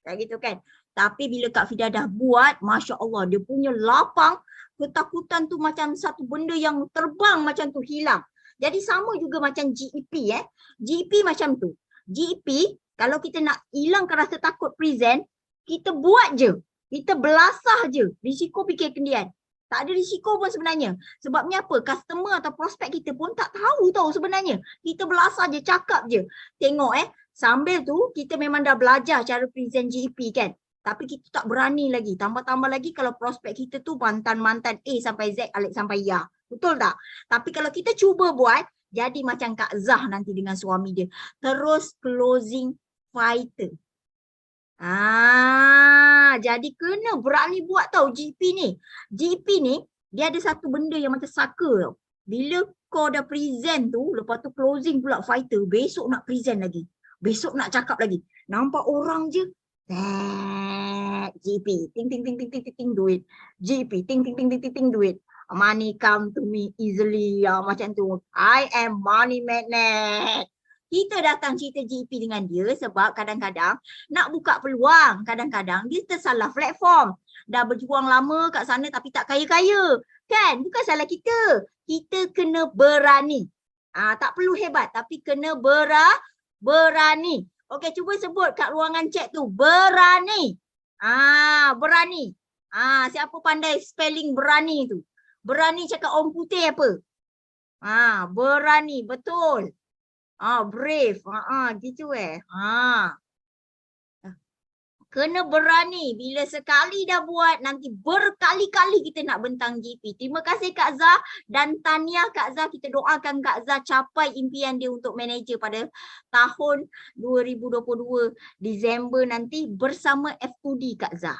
Kayak gitu kan. Tapi bila Kak Fida dah buat, Masya Allah, dia punya lapang, ketakutan tu macam satu benda yang terbang macam tu hilang. Jadi sama juga macam GEP GEP macam tu. GEP, kalau kita nak hilangkan rasa takut present, kita buat je. Kita belasah je. Risiko fikir kendian. Tak ada risiko pun sebenarnya. Sebabnya apa? Customer atau prospek kita pun tak tahu sebenarnya. Kita belasah je, cakap je. Tengok sambil tu kita memang dah belajar cara present GEP kan. Tapi kita tak berani lagi. Tambah-tambah lagi kalau prospek kita tu mantan-mantan A sampai Z, Alex sampai Ya. Betul tak? Tapi kalau kita cuba buat, jadi macam Kak Zah nanti dengan suami dia. Terus closing fighter. Jadi kena berani buat GP ni. GP ni, dia ada satu benda yang macam saka tau. Bila kau dah present tu, lepas tu closing pula fighter, besok nak present lagi. Besok nak cakap lagi. Nampak orang je, GP, ting ting ting ting ting ting duit. GP, ting ting ting ting ting duit. Money come to me easily. Macam tu. I am money magnet. Kita datang cerita GP dengan dia sebab kadang-kadang nak buka peluang. Kadang-kadang dia tersalah platform. Dah berjuang lama kat sana tapi tak kaya-kaya. Kan? Bukan salah kita. Kita kena berani. Tak perlu hebat tapi kena berani. Okey, cuba sebut kat ruangan chat tu. Berani. Berani. Siapa pandai spelling berani tu? Berani cakap orang putih apa? Berani. Betul. Brave. Gitu Kena berani. Bila sekali dah buat, nanti berkali-kali kita nak bentang GP. Terima kasih Kak Zah dan tahniah Kak Zah. Kita doakan Kak Zah capai impian dia untuk manager pada tahun 2022 Disember nanti bersama F2D Kak Zah.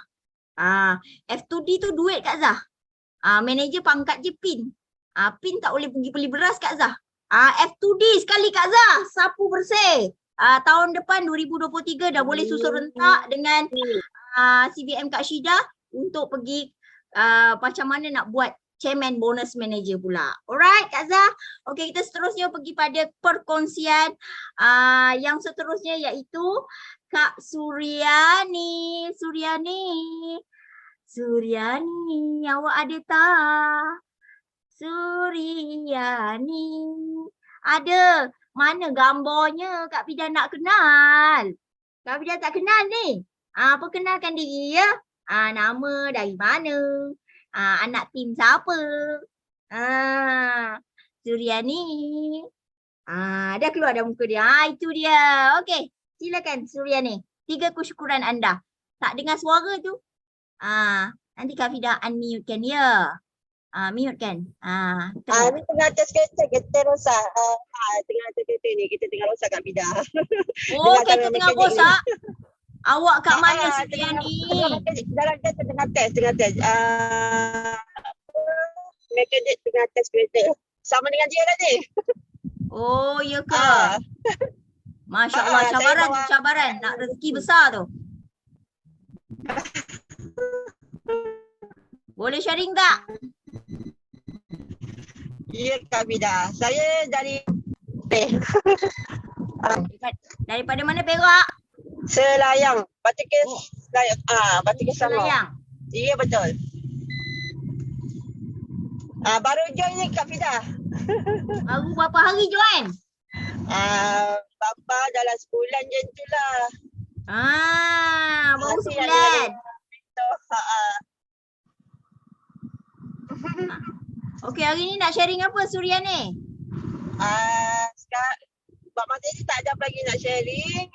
F2D tu duit Kak Zah. Manager pangkat je PIN. PIN tak boleh pergi beli beras Kak Zah. F2D sekali Kak Zah. Sapu bersih. Tahun depan 2023 dah boleh susun rentak dengan CBM Kak Syida untuk pergi macam mana nak buat chairman bonus manager pula. Alright Kak Zah. Okay, kita seterusnya pergi pada perkongsian yang seterusnya iaitu Kak Suryani. Suryani, awak ada tak? Suryani. Ada. Mana gambarnya? Kak Fida nak kenal. Kak Fida tak kenal ni. Perkenalkan diri ya. Nama dari mana? Anak tim siapa? Suryani. Dah keluar dah muka dia. Itu dia. Okey, silakan Suryani. 3 kesyukuran anda. Tak dengar suara tu? Nanti Kak Fida unmute-kan ya. Mute kan? Ni tengah atas kereta rosak. Tengah atas kereta ni kita tengah rosak Kak Fida. Oh, kereta tengah rosak. Awak kat mana Suryani? Dalam kereta tengah test. Mekanik tengah test kereta. Sama dengan dia tadi. Oh, ya ke? Masya Allah, cabaran. Nak rezeki besar tu. Boleh sharing tak? Ya Kak Fida. Saya dari Daripada mana Perak? Selayang. Batikis Selayang. Batikis Selangor. Selayang. Ya betul. Baru join ni Kak Fida. Baru berapa hari join? Bapa dalam sebulan je tu lah. Baru sebulan. Okey, hari ni nak sharing apa Suryani? Sekarang Bak Mata ni tak ada apa lagi nak sharing.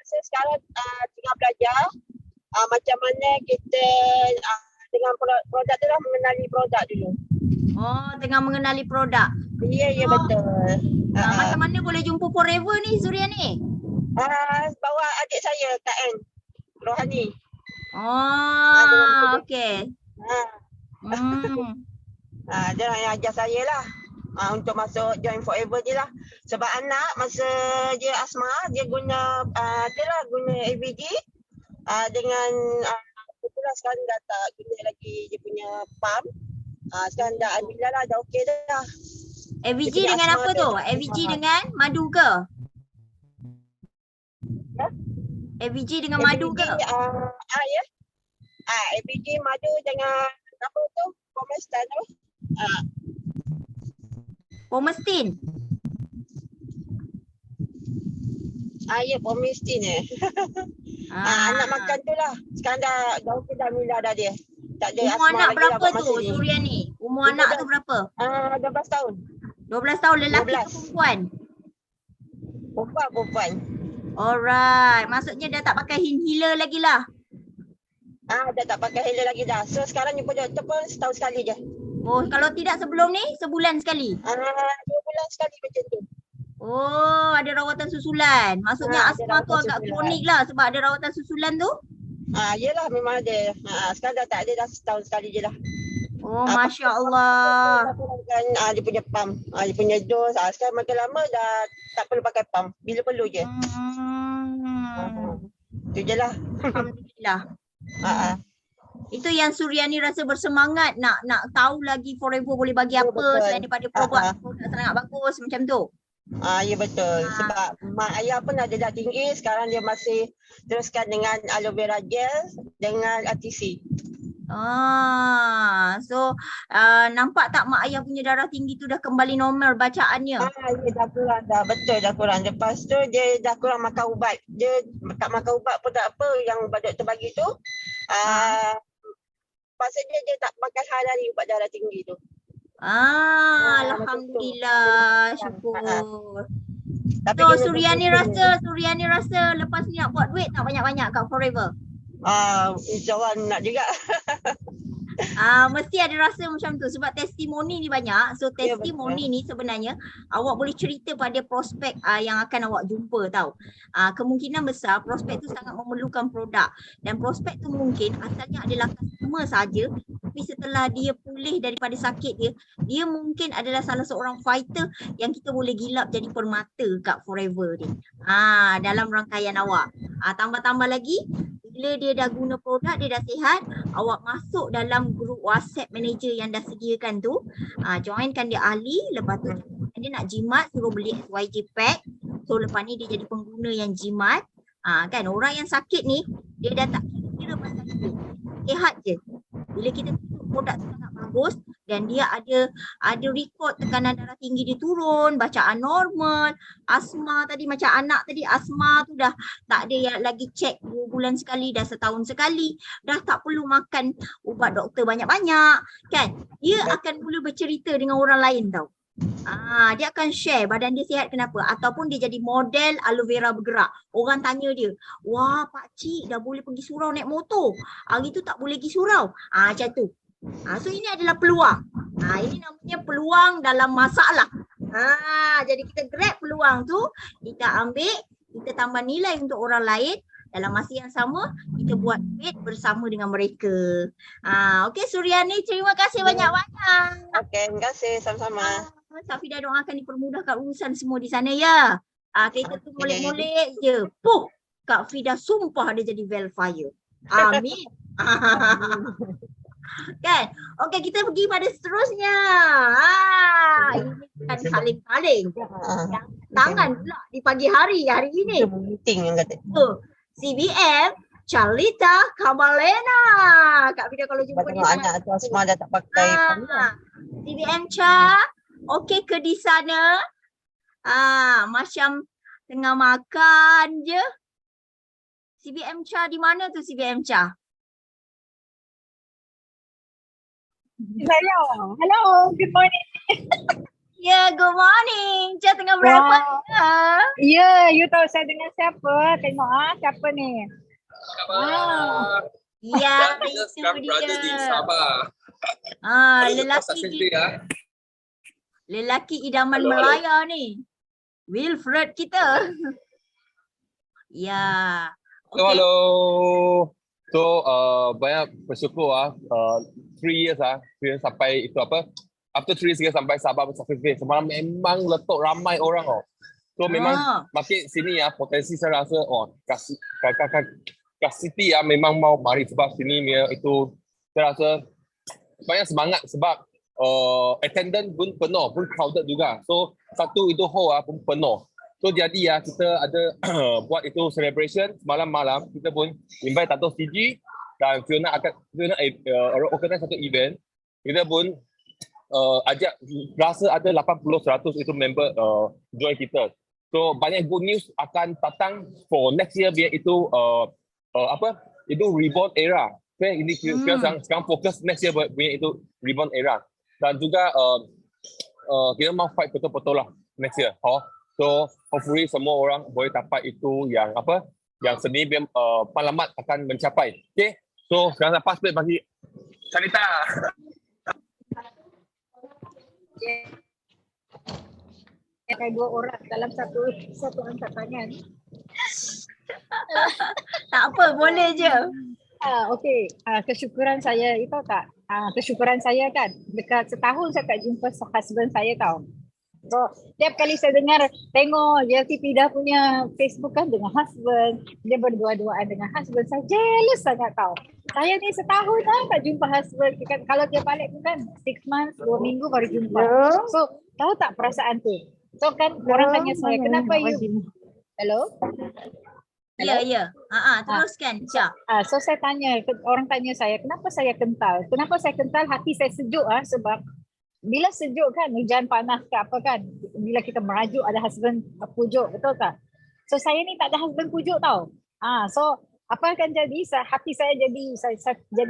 Saya sekarang tengah belajar macam mana kita dengan produk tu lah, mengenali produk dulu. Oh, tengah mengenali produk. Ya, betul. Macam mana boleh jumpa Forever ni Suryani? Bawa adik saya Kak N Rohani. Okey. Dia yang ajar saya lah untuk masuk join Forever je lah. Sebab anak masa dia asma dia guna guna ABG dengan betulan sekarang dah tak guna lagi dia punya pump. Sekarang dah alhamdulillah lah, dah okey dah. ABG dengan apa tu? ABG dengan madu ke? ABG dengan madu ke? Ya. ABG madu dengan apa tu? Pomestan tu. Pomestin. Ya, pomestin anak makan tu lah. Sekarang dah okey dah, alhamdulillah dah dia. Tak ada umur anak berapa lah tu Suryani? Umur anak tu berapa? 12 tahun. 12 tahun, lelaki ke perempuan? Perempuan. Alright, maksudnya dah tak pakai inhaler lagi lah. Dah tak pakai inhaler lagi dah. So sekarang jumpa doktor pun setahun sekali je. Oh, kalau tidak sebelum ni sebulan sekali? 2 bulan sekali macam tu. Oh, ada rawatan susulan. Maksudnya asma tu agak kronik lah sebab ada rawatan susulan tu. Yelah memang ada. Sekarang dah tak ada, dah setahun sekali je lah. Oh, Masya Allah. Dia punya pump, dia punya dos. Sekarang makin lama dah tak perlu pakai pump. Bila perlu je. Itu je lah. Alhamdulillah. Itu yang Suryani rasa bersemangat nak tahu lagi Forever boleh bagi apa selain daripada produk sangat bagus macam tu. Ya betul. Sebab mak ayah pun ada dah tinggi, sekarang dia masih teruskan dengan aloe vera gel dengan RTC. So nampak tak mak ayah punya darah tinggi tu dah kembali normal bacaannya? Ya dah kurang dah, betul dah kurang. Lepas tu dia dah kurang makan ubat. Dia tak makan ubat pun tak apa, yang ubat doktor bagi tu. Maksudnya dia tak makan hari ubat darah tinggi tu. Alhamdulillah, syukur. So Suryani rasa lepas ni nak buat duit tak banyak-banyak kat Forever? InsyaAllah nak juga. Mesti ada rasa macam tu sebab testimoni ni banyak. So Ya, testimoni ni sebenarnya awak boleh cerita pada prospek yang akan awak jumpa tau. Kemungkinan besar prospek tu sangat memerlukan produk dan prospek tu mungkin asalnya adalah customer saja, tapi setelah dia pulih daripada sakit dia mungkin adalah salah seorang fighter yang kita boleh gilap jadi permata kat Forever ni. Dalam rangkaian awak. Tambah-tambah lagi bila dia dah guna produk, dia dah sihat, awak masuk dalam grup WhatsApp manager yang dah sediakan tu, joinkan dia ahli, lepas tu dia nak jimat, suruh beli SYJ pack. So lepas ni dia jadi pengguna yang jimat. Kan orang yang sakit ni, dia dah tak kira pasal itu. Sihat je. Bila kita tunjuk produk tu sangat bagus dan dia ada rekod tekanan darah tinggi dia turun, bacaan normal, asma tadi macam anak tadi, asma tu dah tak ada yang lagi cek 2 bulan sekali, dah setahun sekali, dah tak perlu makan ubat doktor banyak-banyak, kan? Dia akan mula bercerita dengan orang lain tau. Dia akan share badan dia sihat kenapa, ataupun dia jadi model aloe vera bergerak. Orang tanya dia, wah pakcik dah boleh pergi surau naik motor, hari tu tak boleh pergi surau, macam tu. So ini adalah peluang. Ini namanya peluang dalam masalah. Jadi kita grab peluang tu, kita ambil, kita tambah nilai untuk orang lain. Dalam masa yang sama, kita buat duit bersama dengan mereka. Okey Suryani, terima kasih banyak-banyak. Okey, terima kasih sama-sama. Safidah doakan dipermudahkan urusan semua di sana ya. Kita tu molek-molek je. Puh, Kak Fida sumpah dia jadi Velfire. Amin. Kan? Okey, kita pergi pada seterusnya. Ini kan saling-saling. Tangan pula di pagi hari ini. Meeting yang kata. CBM Charlita Kamalena. Kak Fida kalau jumpa Tengok anak tu Asma dah tak pakai pandang. CBM Cha, okey ke di sana? Macam tengah makan je. CBM Cha di mana tu CBM Cha? Saya. Hello, good morning. Ya, good morning. Cha tengah berapa? Ya, you tahu saya dengan siapa? Tengok siapa ni? Ya, itu Brother di dia. Sabah. Lelaki idaman Melaya ni. Wilfred kita. Ya. Hello. So banyak bersyukur 3 years 3 years sampai itu apa? After 3 years sampai Sabah Pacific semalam memang letup ramai orang So memang market sini potensi saya rasa kat City memang mau mari sebab sini itu saya rasa banyak semangat sebab attendance pun penuh, pun crowded juga. So satu itu hall pun penuh. So jadi kita ada buat itu celebration malam-malam, kita pun invite Tato CG dan Fiona organize satu event. Kita pun ajak rasa ada 80-100 itu member join kita. So banyak good news akan datang for next year biar itu itu reborn era. Okay, ini sekarang fokus next year punya itu reborn era. Dan juga kita mau fight betul-betul lah next year. So hopefully semua orang boleh dapat itu yang yang seni biar Parlamat akan mencapai. Okay, so sekarang lepas bagi Charlita. Ada 2 orang dalam satu angkatannya. Tak apa, boleh je. Okey, kesyukuran saya itu tak. Kesyukuran saya kan dekat setahun saya tak jumpa husband saya tau. So, tiap kali saya tengok JLT Fida punya Facebook kan dengan husband, dia berdua-duaan dengan husband, saya jealous sangat tau. Saya ni setahun tak jumpa husband. Kalau dia balik tu kan 6 months, 2 minggu baru jumpa. So, tahu tak perasaan tu? So kan orang tanya saya, kenapa you? Hello? Ya. Teruskan, Cha. So saya tanya, orang tanya saya, kenapa saya kental? Kenapa saya kental? Hati saya sejuk sebab bila sejuk kan, hujan panas ke apa kan, bila kita merajuk ada husband pujuk, betul tak? So saya ni tak ada husband pujuk tau. So apa akan jadi? Hati saya jadi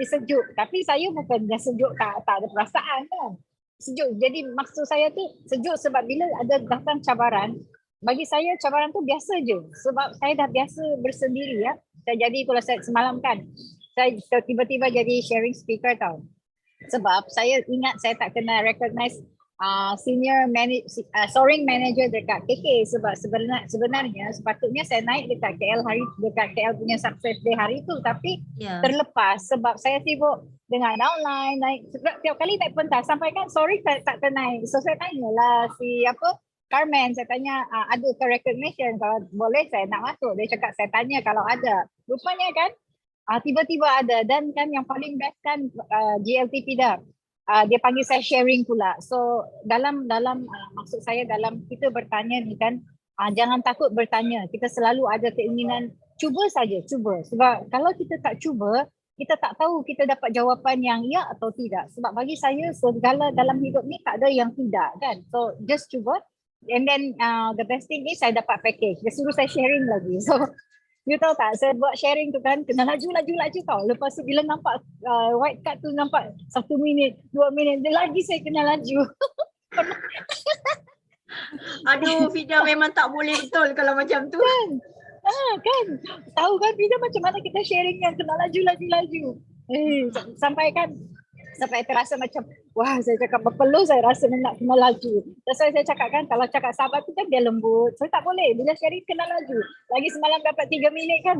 sejuk. Tapi saya bukan sejuk tak ada perasaan kan. Sejuk. Jadi maksud saya tu sejuk sebab bila ada datang cabaran, bagi saya cabaran tu biasa je. Sebab saya dah biasa bersendiri Saya jadi kalau saya semalam kan, saya tiba-tiba jadi sharing speaker tau. Sebab saya ingat saya tak kena recognize soaring manager dekat KK sebab sebenarnya sepatutnya saya naik dekat KL punya success day hari tu, tapi terlepas sebab saya sibuk dengan downline, naik tiap kali naik pentas sampai kan sorry tak kena. So saya tanyalah si Carmen, saya tanya ada ke recognition, kalau boleh saya nak masuk. Dia cakap saya tanya kalau ada. Rupanya kan tiba-tiba ada, dan kan yang paling best kan GLTP dah. Dia panggil saya sharing pula. So dalam maksud saya dalam kita bertanya ni kan, jangan takut bertanya. Kita selalu ada keinginan cuba saja, cuba. Sebab kalau kita tak cuba, kita tak tahu kita dapat jawapan yang ya atau tidak. Sebab bagi saya segala dalam hidup ni tak ada yang tidak kan. So just cuba. And then the best thing is saya dapat package. Dia suruh saya sharing lagi. So you tahu tak, saya buat sharing tu kan, kena laju tau. Lepas tu bila nampak white card tu nampak 1 minit, 2 minit, dia lagi saya kena laju. Aduh, Fida memang tak boleh betul kalau macam tu. Kan? Kan? Tahu kan Fida macam mana kita sharing yang kena laju. Sampai terasa macam, wah saya cakap berpeluh, saya rasa nak kena laju. Terus saya cakap kan, kalau cakap sabar tu kan dia lembut. Saya tak boleh, bila sharing kena laju. Lagi semalam dapat 3 minit kan,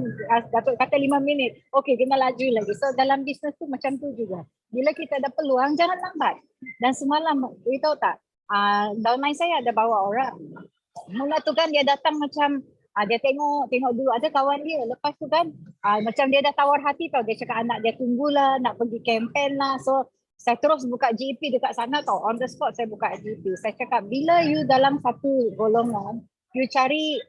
Datuk kata 5 minit. Okey, kena laju lagi. So dalam bisnes tu macam tu juga. Bila kita ada peluang, jangan lambat. Dan semalam, you tahu tak, downline saya ada bawa orang. Mula tu kan dia datang macam, dia tengok dulu ada kawan dia. Lepas tu kan macam dia dah tawar hati tau. Dia cakap anak dia tunggulah, nak pergi campaign lah. So saya terus buka GP dekat sana tau. On the spot saya buka GP. Saya cakap bila you dalam satu golongan, you cari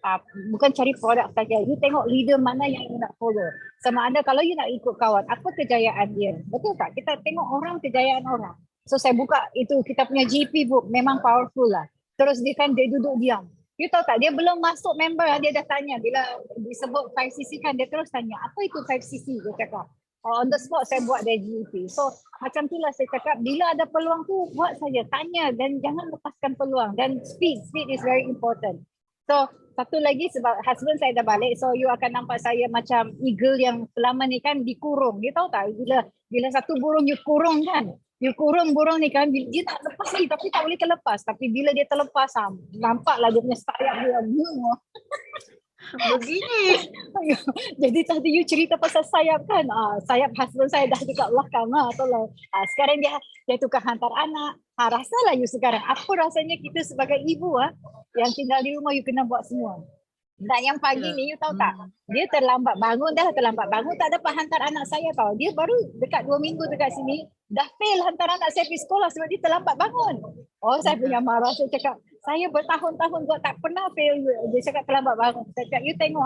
bukan cari produk saja. You tengok leader mana yang you nak follow. Sama ada kalau you nak ikut kawan, apa kejayaan dia. Betul tak? Kita tengok orang, kejayaan orang. So saya buka itu kita punya GP book. Memang powerful lah. Terus dia duduk diam. You tahu tak, dia belum masuk member, dia dah tanya. Bila disebut 5cc kan, dia terus tanya, apa itu 5cc? Dia cakap, on the spot saya buat dari GP. So macam itulah saya cakap, bila ada peluang tu, buat saja, tanya dan jangan lepaskan peluang. Dan speed is very important. So satu lagi sebab husband saya dah balik, so you akan nampak saya macam eagle yang selama ni kan dikurung. You tahu tak, bila satu burung you kurung kan, you kurung burung ni kan, dia tak lepas lagi tapi tak boleh terlepas. Tapi bila dia terlepas, nampaklah dia punya sayap dia. Begini. Jadi tadi you cerita pasal sayap kan, sayap husband saya dah dekat belakang. Tolong. Sekarang dia tukar hantar anak. Rasalah you sekarang, apa rasanya kita sebagai ibu yang tinggal di rumah, you kena buat semua. Dan yang pagi ni, you tahu tak, dia terlambat bangun, tak dapat hantar anak saya tau. Dia baru dekat 2 minggu dekat sini, dah fail hantar anak saya pergi sekolah sebab dia terlambat bangun. Oh, saya punya marah. Saya cakap, saya bertahun-tahun buat tak pernah fail. Dia cakap terlambat bangun. Saya cakap, you tengok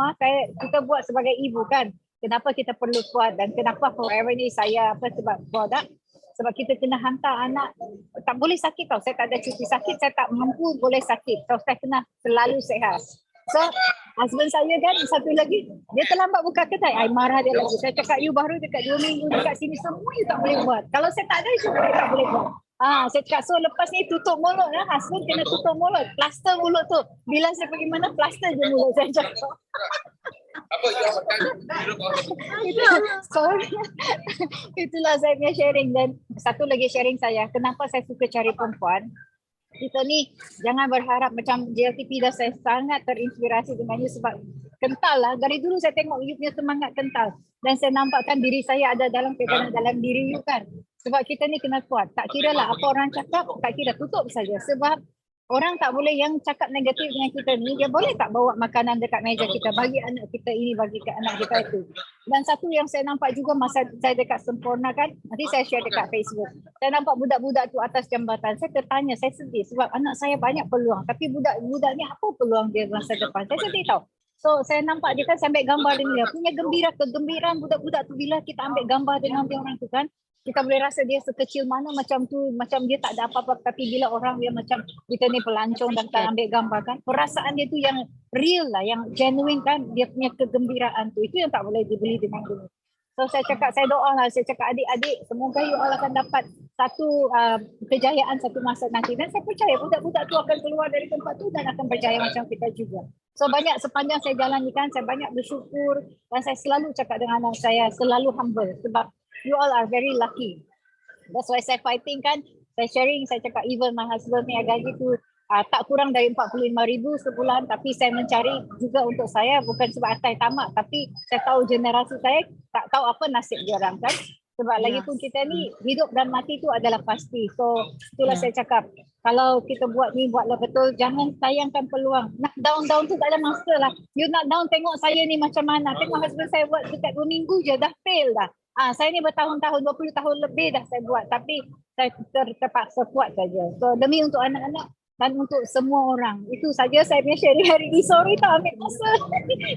kita buat sebagai ibu kan. Kenapa kita perlu kuat dan kenapa forever ni saya sebab produk. Sebab kita kena hantar anak, tak boleh sakit tau. Saya tak ada cuti sakit, saya tak mampu boleh sakit. So saya kena selalu sihat. So husband saya kan satu lagi, dia terlambat buka kedai. I marah dia lagi. Saya cakap, you baru dekat 2 minggu dekat sini, semua you tak boleh buat. Kalau saya tak ada, you tak boleh buat. Saya cakap, so lepas ni tutup mulut. Husband kena tutup mulut, plaster mulut tu. Bila saya pergi mana, plaster je mulut saya cakap. Apa yang makan? Sorry. Itulah saya punya sharing. Dan satu lagi sharing saya, kenapa saya suka cari perempuan. Kita ni jangan berharap macam JLTP dah, saya sangat terinspirasi dengan you sebab kental lah. Dari dulu saya tengok you punya semangat kental. Dan saya nampakkan diri saya ada dalam diri you kan. Sebab kita ni kena kuat. Tak kira lah apa orang cakap, tak kira, tutup saja. Sebab orang tak boleh yang cakap negatif dengan kita ni, dia boleh tak bawa makanan dekat meja kita, bagi anak kita ini, bagi ke anak kita itu. Dan satu yang saya nampak juga masa saya dekat Sempurna kan, nanti saya share dekat Facebook. Saya nampak budak-budak tu atas jambatan. Saya tertanya, saya sedih sebab anak saya banyak peluang. Tapi budak-budak ni apa peluang dia masa depan? Saya sedih tau. So saya nampak dia kan, saya ambil gambar dengan dia. Punya kegembiraan budak-budak tu bila kita ambil gambar dengan dia orang tu kan, kita boleh rasa dia sekecil mana macam tu, macam dia tak ada apa-apa. Tapi bila orang dia macam kita ni pelancong dan tak ambil gambar kan, perasaan dia tu yang real lah, yang genuine kan, dia punya kegembiraan tu, itu yang tak boleh dibeli dengan duit. So saya cakap, saya doa lah, saya cakap adik-adik semoga you all akan dapat satu kejayaan satu masa nanti. Dan saya percaya budak-budak tu akan keluar dari tempat tu dan akan berjaya macam kita juga. So banyak sepanjang saya jalan ni kan, saya banyak bersyukur dan saya selalu cakap dengan anak saya, selalu humble sebab you all are very lucky. That's why saya fighting kan, saya sharing, saya cakap even my husband ni gaji tu tak kurang dari 45,000 sebulan, tapi saya mencari juga untuk saya, bukan sebab atai tamak, tapi saya tahu generasi saya tak tahu apa nasib dia orang kan. Sebab lagi pun kita ni hidup dan mati tu adalah pasti. So itulah saya cakap, kalau kita buat ni buatlah betul, jangan sayangkan peluang. Nak down tu tak ada masa lah. You nak down, tengok saya ni macam mana. Tengok husband saya buat dekat 2 minggu je dah fail dah. Saya ni bertahun-tahun, 20 tahun lebih dah saya buat, tapi saya terpaksa kuat saja. So demi untuk anak-anak dan untuk semua orang. Itu saja saya punya sharing hari ni. Sorry tak ambil masa.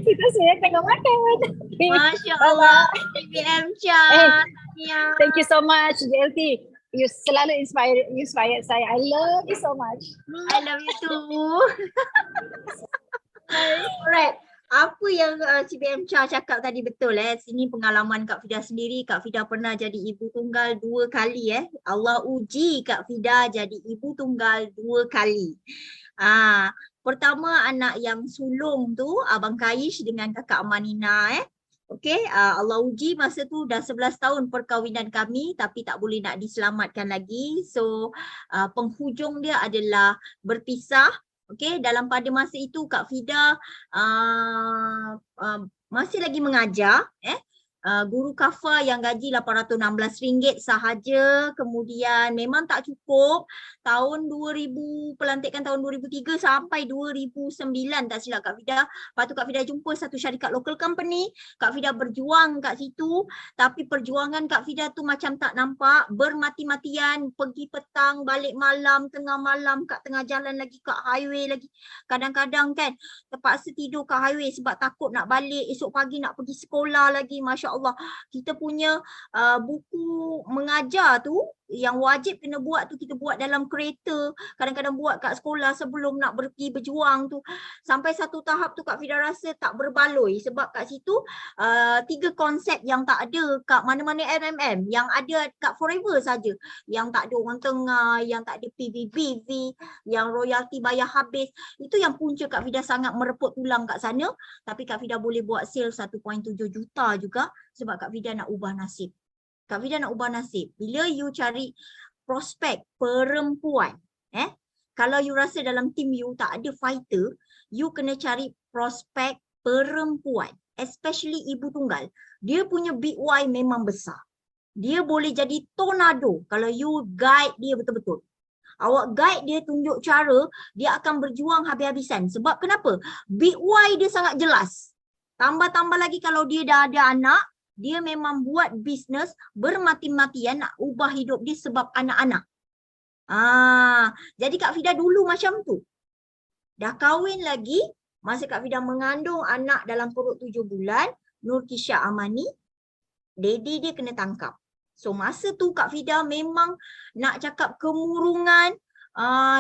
Kita saya tengah makan. Masya Allah. CBM Cha. Thank you so much JLT. You selalu inspired saya. I love you so much. I love you too. Alright. Apa yang CBM Cha cakap tadi betul Sini pengalaman Kak Fida sendiri. Kak Fida pernah jadi ibu tunggal 2 kali Allah uji Kak Fida jadi ibu tunggal 2 kali. Pertama anak yang sulung tu Abang Kaish dengan Kakak Amanina Okey, Allah uji masa tu dah 11 tahun perkahwinan kami tapi tak boleh nak diselamatkan lagi. So penghujung dia adalah berpisah. Okey, dalam pada masa itu Kak Fida masih lagi mengajar guru kafa yang gaji RM816 sahaja. Kemudian memang tak cukup. Tahun 2000, pelantikan tahun 2003 sampai 2009 tak silap Kak Fida. Lepas tu Kak Fida jumpa satu syarikat local company. Kak Fida berjuang kat situ. Tapi perjuangan Kak Fida tu macam tak nampak. Bermati-matian, pergi petang, balik malam, tengah malam, kat tengah jalan lagi, kat highway lagi. Kadang-kadang kan terpaksa tidur kat highway sebab takut nak balik. Esok pagi nak pergi sekolah lagi. Masya Allah. Kita punya buku mengajar tu yang wajib kena buat tu kita buat dalam kereta, kadang-kadang buat kat sekolah sebelum nak pergi berjuang tu. Sampai satu tahap tu Kak Fida rasa tak berbaloi sebab kat situ 3 konsep yang tak ada kat mana-mana MMM, yang ada kat Forever saja, yang tak ada orang tengah, yang tak ada PBBV, yang royalty bayar habis. Itu yang punca Kak Fida sangat mereput tulang kat sana. Tapi Kak Fida boleh buat sale 1.7 juta juga sebab Kak Fida nak ubah nasib. Kak Fida nak ubah nasib. Bila you cari prospek perempuan, kalau you rasa dalam tim you tak ada fighter, you kena cari prospek perempuan, especially ibu tunggal. Dia punya big Y memang besar. Dia boleh jadi tornado kalau you guide dia betul-betul. Awak guide dia, tunjuk cara, dia akan berjuang habis-habisan. Sebab kenapa? Big Y dia sangat jelas. Tambah-tambah lagi kalau dia dah ada anak, dia memang buat bisnes bermati-matian nak ubah hidup dia sebab anak-anak. Jadi Kak Fida dulu macam tu. Dah kahwin lagi, masa Kak Fida mengandung anak dalam perut 7 bulan, Nur Kisha Amani, daddy dia kena tangkap. So masa tu Kak Fida memang nak cakap kemurungan,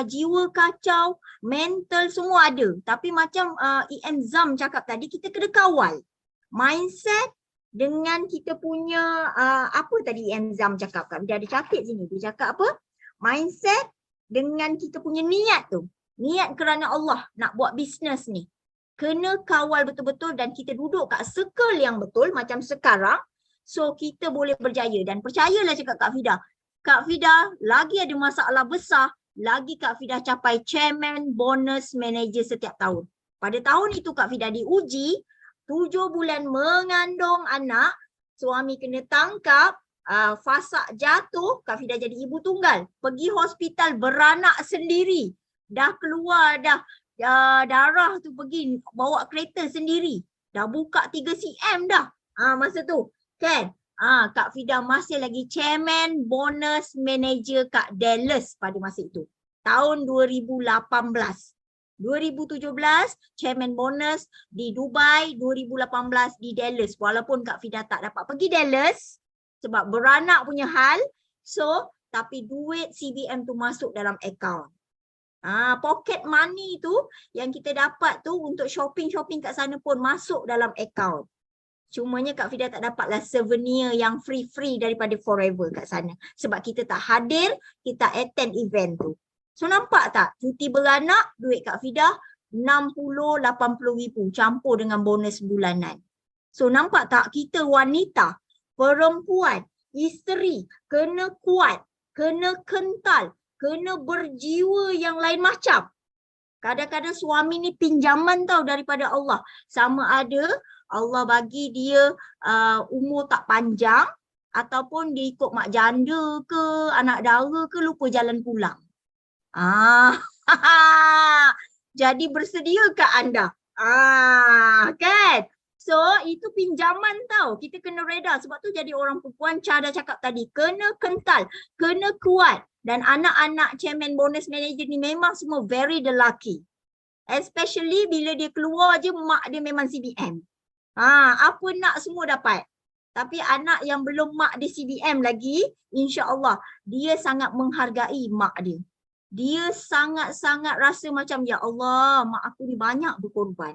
jiwa kacau, mental semua ada. Tapi macam EM Zam cakap tadi, kita kena kawal. Mindset dengan kita punya apa tadi Zam cakap, Kak Fida ada catat sini. Dia cakap apa? Mindset dengan kita punya niat tu. Niat kerana Allah nak buat bisnes ni. Kena kawal betul-betul dan kita duduk kat circle yang betul macam sekarang. So kita boleh berjaya dan percayalah cakap Kak Fida. Kak Fida lagi ada masalah besar, lagi Kak Fida capai chairman bonus manager setiap tahun. Pada tahun itu Kak Fida diuji 7 bulan mengandung anak, suami kena tangkap, fasak jatuh, Kak Fida jadi ibu tunggal. Pergi hospital beranak sendiri. Dah keluar dah darah tu, pergi bawa kereta sendiri. Dah buka 3 cm dah. Masa tu kan. Kak Fida masih lagi chairman bonus manager Kak Dallas pada masa itu. Tahun 2018. 2017 chairman bonus di Dubai, 2018 di Dallas. Walaupun Kak Fida tak dapat pergi Dallas sebab beranak punya hal. So, tapi duit CBM tu masuk dalam akaun. Pocket money tu yang kita dapat tu untuk shopping-shopping kat sana pun masuk dalam akaun. Cumanya Kak Fida tak dapatlah souvenir yang free-free daripada Forever kat sana. Sebab kita tak hadir, kita attend event tu. So nampak tak? Cuti beranak, duit Kak Fida 60-80 ribu campur dengan bonus bulanan. So nampak tak? Kita wanita, perempuan, isteri kena kuat, kena kental, kena berjiwa yang lain macam. Kadang-kadang suami ni pinjaman tau daripada Allah. Sama ada Allah bagi dia umur tak panjang ataupun dia ikut mak janda ke, anak dara ke, lupa jalan pulang. Jadi bersediakah anda? Kan? So itu pinjaman tau. Kita kena reda. Sebab tu jadi orang perempuan cara cakap tadi. Kena kental, kena kuat. Dan anak-anak chairman bonus manager ni memang semua very the lucky. Especially bila dia keluar je mak dia memang CBM. Apa nak semua dapat. Tapi anak yang belum mak dia CBM lagi, insya-Allah dia sangat menghargai mak dia. Dia sangat-sangat rasa macam ya Allah, mak aku ni banyak berkorban.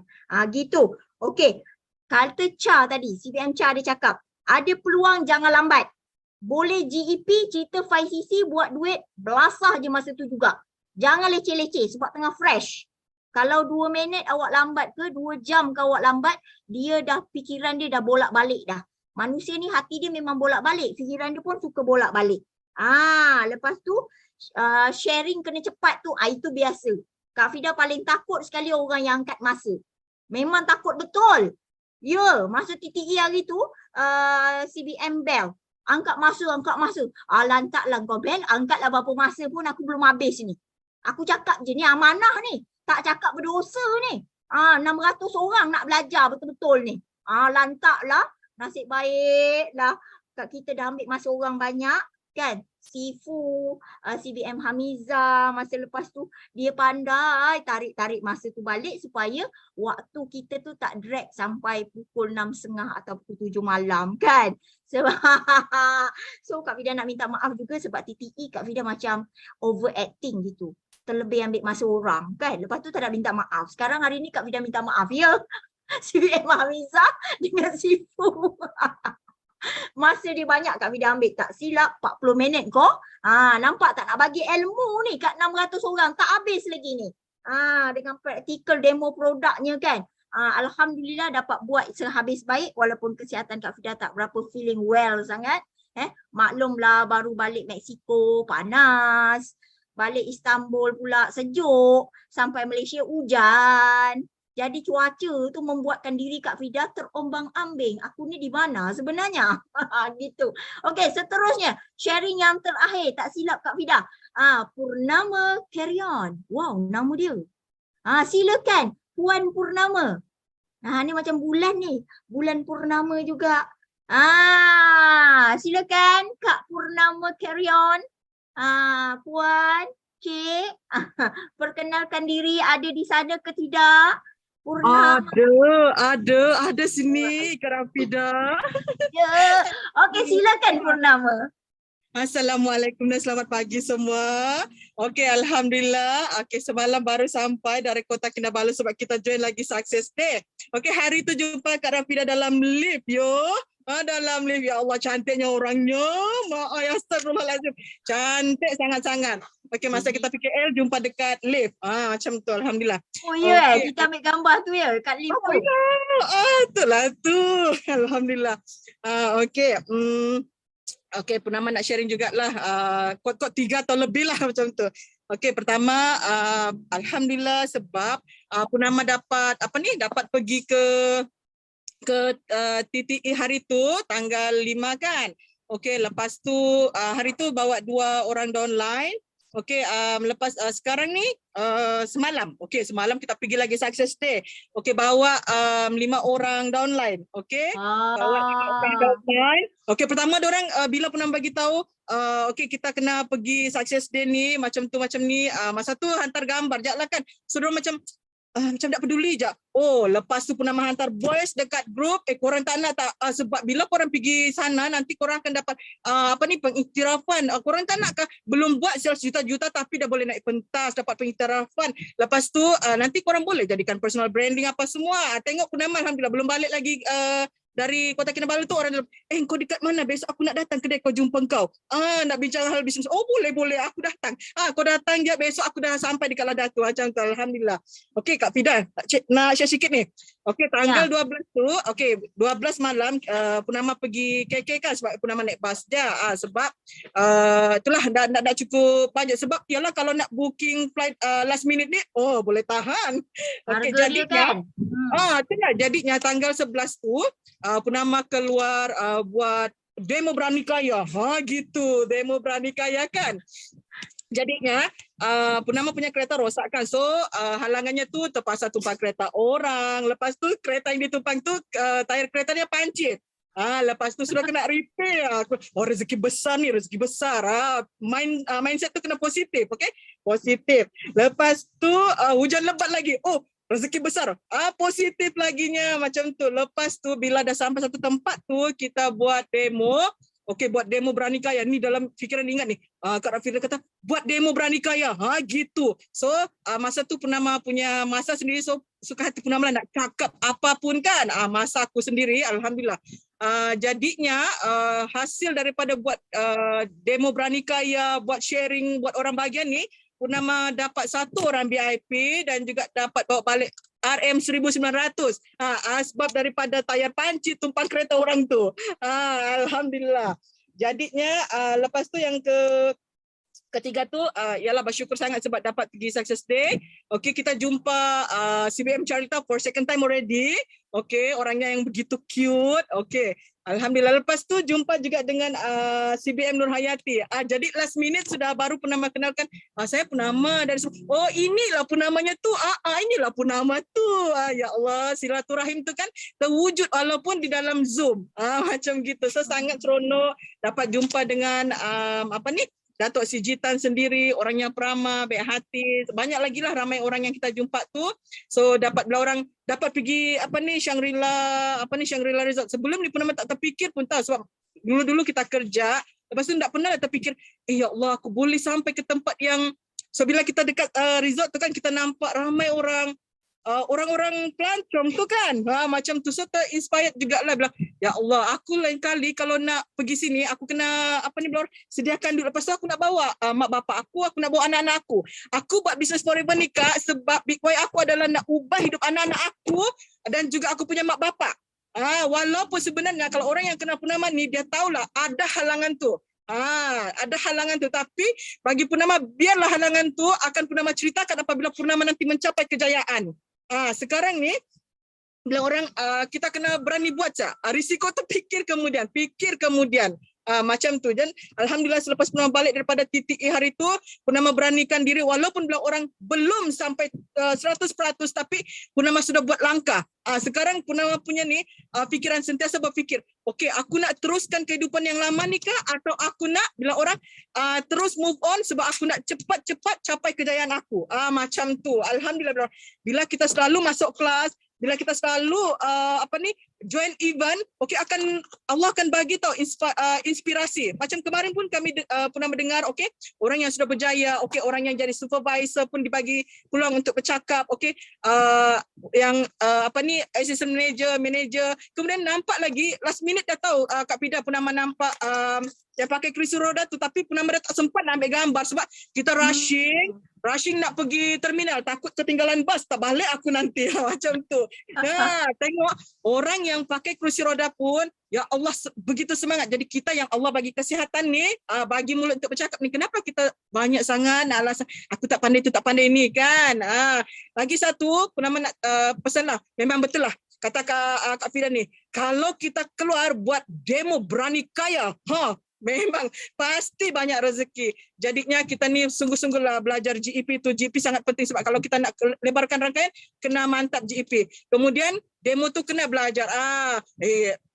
Gitu. Okey. Kata Cha tadi, CBM Cha dia cakap, ada peluang jangan lambat. Boleh GEP, cerita 5cc buat duit, belasah je masa tu juga. Jangan leceh-leceh sebab tengah fresh. Kalau 2 minit awak lambat ke, 2 jam ke awak lambat, dia dah fikiran dia dah bolak-balik dah. Manusia ni hati dia memang bolak-balik, fikiran dia pun suka bolak-balik. Lepas tu sharing kena cepat tu, itu biasa. Kak Fida paling takut sekali orang yang angkat masa. Memang takut betul. Ya, masa TTE hari tu CBM bell. Angkat masa. Lantaklah kau bell, angkatlah berapa masa pun aku belum habis ni. Aku cakap je ni amanah ni. Tak cakap berdosa ni. 600 orang nak belajar betul-betul ni. Lantaklah, nasib baiklah kita dah ambil masa orang banyak kan. Sifu, CBM Hamiza masa lepas tu dia pandai tarik-tarik masa tu balik supaya waktu kita tu tak drag sampai pukul 6.30 atau pukul 7 malam kan. Sebab so Kak Fida nak minta maaf juga sebab TTE Kak Fida macam overacting gitu. Terlebih ambil masa orang kan. Lepas tu tak nak minta maaf. Sekarang hari ni Kak Fida minta maaf ya. CBM Hamiza dengan Sifu. Masa dia banyak Kak Fida ambil tak silap 40 minit kau. Nampak tak nak bagi ilmu ni kat 600 orang tak habis lagi ni. Dengan praktikal demo produknya kan. Alhamdulillah dapat buat sehabis baik walaupun kesihatan Kak Fida tak berapa feeling well sangat. Maklumlah baru balik Mexico panas. Balik Istanbul pula sejuk. Sampai Malaysia hujan. Jadi cuaca tu membuatkan diri Kak Fida terombang-ambing. Aku ni di mana sebenarnya? Gitu. Okey, seterusnya sharing yang terakhir. Tak silap Kak Fida. Purnama Carry On. Wow, nama dia. Silakan Puan Purnama. Ni macam bulan ni. Bulan purnama juga. Silakan Kak Purnama Carry On. Puan, Cik. Perkenalkan diri ada di sana ke tidak? Purnama. Ada sini Kak Rafida. Ya. Okey, silakan Purnama. Assalamualaikum dan selamat pagi semua. Okey, alhamdulillah. Okey, semalam baru sampai dari Kota Kinabalu sebab kita join lagi Success Day. Okey, hari tu jumpa Kak Rafida dalam lift yo. Dalam lift, ya Allah cantiknya orangnya. Astagfirullahaladzim. Cantik sangat-sangat. Okey, masa kita PKL jumpa dekat lift. Macam tu, alhamdulillah. Oh ya, okay. Kita ambil gambar tu ya kat lift tu. Itulah tu. Alhamdulillah. Okey. Okey, Purnama nak sharing jugalah. Kot-kot 3 atau lebih lah macam tu. Okey, pertama alhamdulillah sebab Purnama dapat dapat pergi ke TTE hari tu tanggal 5 kan. Okey, lepas tu hari tu bawa 2 orang downline. Okey, lepas sekarang ni semalam. Okey, semalam kita pergi lagi Success Day. Okey, bawa 5 orang downline. Okey. Bawa 5 orang downline. Okey, pertama diorang bila Purnama bagi tahu okey kita kena pergi Success Day ni macam ni. Masa tu hantar gambar jaklah kan. So macam tak peduli je. Lepas tu Purnama hantar voice dekat grup. Korang tak nak tak? Sebab bila korang pergi sana, nanti korang akan dapat pengiktirafan. Korang tak nak kah? Belum buat sales juta-juta tapi dah boleh naik pentas, dapat pengiktirafan. Lepas tu nanti korang boleh jadikan personal branding apa semua. Tengok Purnama alhamdulillah belum balik lagi dari Kota Kinabalu tu orang kau dekat mana, besok aku nak datang kedai kau jumpa kau. Nak bincang hal bisnes. Oh boleh aku datang. Kau datang je, besok aku dah sampai di Kaladatu macam tu. Alhamdulillah. Okey Kak Fida, nak share sikit ni. Okey tanggal 12 tu, okey 12 malam Purnama pergi KK kan sebab Purnama naik bas je. Sebab itulah dah cukup banyak sebab ialah kalau nak booking flight last minute ni boleh tahan. Okey jadinya kan? itulah jadinya tanggal 11 tu Purnama keluar buat demo berani kaya. Gitu, demo berani kaya kan. Jadinya Purnama punya kereta rosak kan. So halangannya tu terpaksa tumpang kereta orang. Lepas tu kereta yang ditumpang tu tayar kereta dia pancit. Lepas tu sudah kena repair. Rezeki besar ni, rezeki besar. Mindset tu kena positif, okey? Positif. Lepas tu hujan lebat lagi. Rezeki besar. Positif laginya macam tu. Lepas tu bila dah sampai satu tempat tu kita buat demo. Okey, buat demo berani kaya. Ni dalam fikiran ingat ni. Kak Rafida kata buat demo berani kaya. Gitu. So masa tu Purnama punya masa sendiri. So suka hati Purnama nak cakap apapun kan. Masa aku sendiri alhamdulillah. Jadinya hasil daripada buat demo berani kaya, buat sharing, buat orang bahagian ni, Purnama dapat 1 orang VIP dan juga dapat bawa balik RM1,900 sebab daripada tayar pancit tumpang kereta orang tu. Alhamdulillah. Jadinya lepas tu yang ketiga tu ialah bersyukur sangat sebab dapat pergi Success Day. Okey, kita jumpa CBM Charita for second time already. Okey, orangnya yang begitu cute. Okey, alhamdulillah. Lepas tu jumpa juga dengan CBM Nur Hayati. Jadi last minute sudah baru Purnama kenalkan. Saya Purnama dari inilah Purnamanya tu. Inilah Purnama tu. Ya Allah, silaturahim tu kan terwujud walaupun di dalam Zoom. Macam gitu. So sangat seronok dapat jumpa dengan Datuk Sijitan sendiri, orangnya peramah, baik hati. Banyak lagi lah ramai orang yang kita jumpa tu. So dapat pergi Shangri-La Resort. Sebelum ni Purnama tak terfikir pun tahu sebab dulu-dulu kita kerja. Lepas tu tak pernah terfikir, ya Allah aku boleh sampai ke tempat yang so bila kita dekat resort tu kan kita nampak ramai orang orang-orang pelancong tu kan. Macam tu so terinspired jugalah bilang, ya Allah aku lain kali kalau nak pergi sini aku kena sediakan duit. Lepas tu aku nak bawa mak bapak aku nak bawa anak-anak aku. Aku buat business forever ni Kak sebab big why aku adalah nak ubah hidup anak-anak aku dan juga aku punya mak bapak. Walaupun sebenarnya kalau orang yang kenal Purnama ni dia tahulah ada halangan tu. Ada halangan tu tapi bagi Purnama biarlah halangan tu akan Purnama ceritakan apabila Purnama nanti mencapai kejayaan. Sekarang ni bila orang kita kena berani buat risiko tu fikir kemudian macam tu. Dan alhamdulillah selepas Purnama balik daripada TTE hari tu Purnama beranikan diri walaupun bila orang belum sampai 100% tapi Purnama sudah buat langkah. Sekarang Purnama punya ni fikiran sentiasa berfikir, okey aku nak teruskan kehidupan yang lama ni kah atau aku nak bila orang terus move on sebab aku nak cepat-cepat capai kejayaan aku. Macam tu. Alhamdulillah bila kita selalu masuk kelas, bila kita selalu join event, okey Allah akan bagi tahu inspirasi. Macam kemarin pun kami pernah mendengar orang yang sudah berjaya, orang yang jadi supervisor pun dibagi peluang untuk bercakap, yang assistant manager. Kemudian nampak lagi last minute dah tahu Kak Fida pernah nampak yang pakai kursi roda tu tapi Purnama dah tak sempat nak ambil gambar sebab kita rushing nak pergi terminal, takut ketinggalan bas, tak balik aku nanti. Macam tu. Tengok orang yang pakai kursi roda pun ya Allah begitu semangat. Jadi kita yang Allah bagi kesihatan ni, bagi mulut untuk bercakap ni, kenapa kita banyak sangat alasan aku tak pandai tu tak pandai ni kan. Lagi satu Purnama nak pesan lah, memang betul lah kata Kak Fida ni, kalau kita keluar buat demo berani kaya, memang pasti banyak rezeki. Jadinya kita ni sungguh-sungguhlah belajar GEP tu. GEP sangat penting sebab kalau kita nak lebarkan rangkaian kena mantap GEP. Kemudian demo tu kena belajar.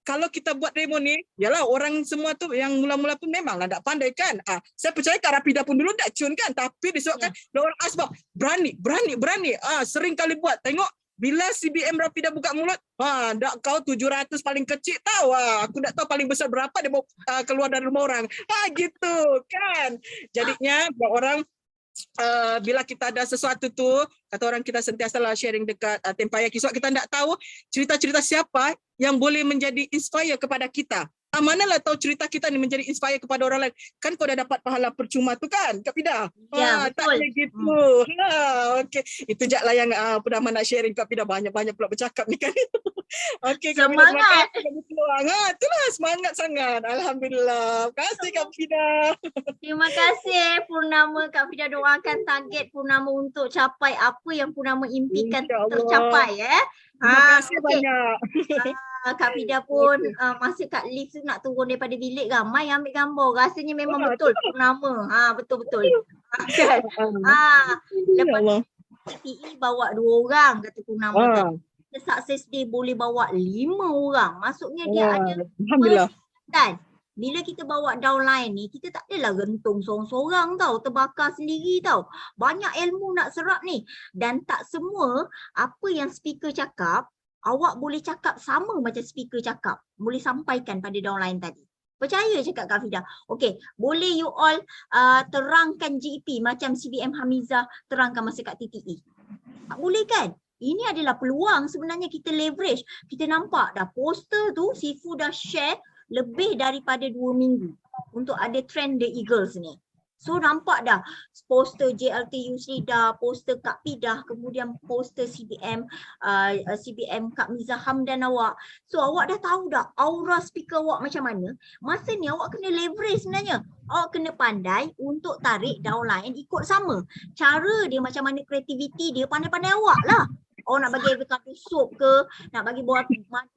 Kalau kita buat demo ni, yalah orang semua tu yang mula-mula pun memanglah tak pandai kan. Saya percaya Kak Rafida pun dulu tak cun kan, tapi disebabkan orang asbab berani. Sering kali buat. Tengok bila CBM Rafida buka mulut, dak kau 700 paling kecil tahu. Aku tak tahu paling besar berapa dia keluar dari rumah orang. Gitu kan. Jadinya orang bila kita ada sesuatu tu, kata orang kita sentiasalah sharing dekat Tempayaki sebab kita tak tahu cerita-cerita siapa yang boleh menjadi inspire kepada kita. Manalah tahu cerita kita ni menjadi inspire kepada orang lain. Kan kau dah dapat pahala percuma tu kan, Kak Fida? Ya, Tak betul. boleh gitu. Okey. Itu je lah yang Purnama nak sharing, Kak Fida. Banyak-banyak pula bercakap ni kan. Okey, Kak Fida, terima Semangat. kasih bagi peluang. Itulah semangat sangat. Alhamdulillah. Terima kasih Kak Fida. Terima kasih Purnama. Kak Fida doakan target Purnama untuk capai apa yang Purnama impikan InsyaAllah. tercapai Terima kasih okey. banyak. Kak Fida pun masa kat lift tu nak turun daripada bilik ramai yang ambil gambar. Rasanya memang betul Purnama. Betul-betul. Kan? Ya Lepas Allah. TTE bawa 2 orang kata Purnama tu. Success Day boleh bawa 5 orang. Maksudnya dia ada Alhamdulillah. kan. Bila kita bawa downline ni, kita tak adalah gentung seorang-seorang tau. Terbakar sendiri tau. Banyak ilmu nak serap ni. Dan tak semua apa yang speaker cakap, awak boleh cakap sama macam speaker cakap. Boleh sampaikan pada downline tadi. Percaya cakap Kak Fida. Okey, boleh you all terangkan GEP macam CBM Hamizah terangkan masa kat TTE. Tak boleh kan? Ini adalah peluang sebenarnya kita leverage. Kita nampak dah poster tu Sifu dah share lebih daripada 2 minggu untuk ada trend The Eagles ni. So nampak dah poster JLT Yusri dah, poster Kak Pidah, kemudian poster CBM Kak Miza Hamdan awak. So awak dah tahu dah aura speaker awak macam mana. Masa ni awak kena leverage sebenarnya. Awak kena pandai untuk tarik downline ikut sama. Cara dia macam mana, kreativiti dia pandai-pandai awak lah. Awak nak bagi avocado soup ke, nak bagi buat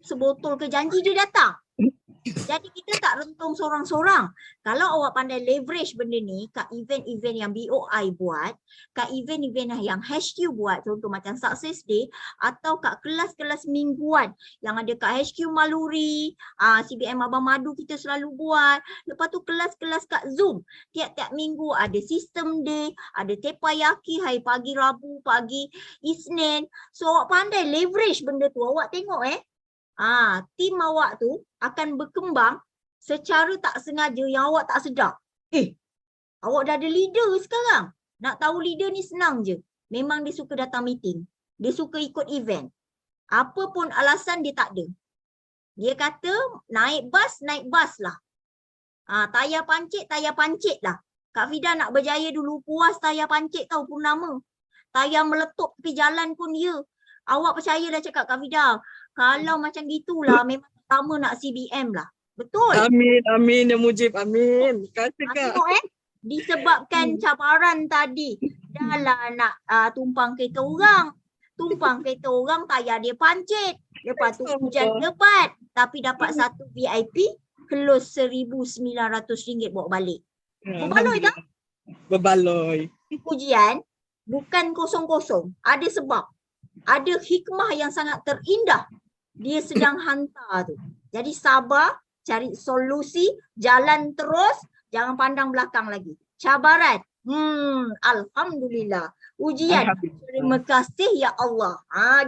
sebotol ke, janji dia datang. Jadi kita tak rentung seorang-seorang. Kalau awak pandai leverage benda ni kat event-event yang BOI buat, kat event-event yang HQ buat, contoh macam Success Day, atau kat kelas-kelas mingguan yang ada kat HQ Maluri, CBM Abang Madu kita selalu buat. Lepas tu kelas-kelas kat Zoom, tiap-tiap minggu ada System Day, ada Tepayaki hari pagi Rabu, pagi Isnin. So awak pandai leverage benda tu. Awak tengok tim awak tu akan berkembang secara tak sengaja yang awak tak sedar. Awak dah ada leader sekarang. Nak tahu leader ni senang je. Memang dia suka datang meeting. Dia suka ikut event. Apa pun alasan dia tak ada. Dia kata naik bas lah. Tayar pancit lah. Kak Fida nak berjaya dulu puas tayar pancit tau Purnama. Tayar meletup tepi jalan pun ya. Awak percayalah cakap Kak Fida. Kalau macam gitulah memang pertama nak CBM lah. Betul. Amin ya Mujib. Amin. Terima kasih Kak. Tengok disebabkan cabaran tadi. Dah lah nak tumpang kereta orang. Tumpang kereta orang tayar dia pancit. Lepas tu hujan lebat. Tapi dapat satu VIP close RM1,900 bawa balik. Berbaloi tak? Berbaloi. Ujian bukan kosong-kosong. Ada sebab. Ada hikmah yang sangat terindah dia sedang hantar tu. Jadi sabar, cari solusi, jalan terus, jangan pandang belakang lagi. Cabaran, alhamdulillah. Ujian, terima kasih ya Allah.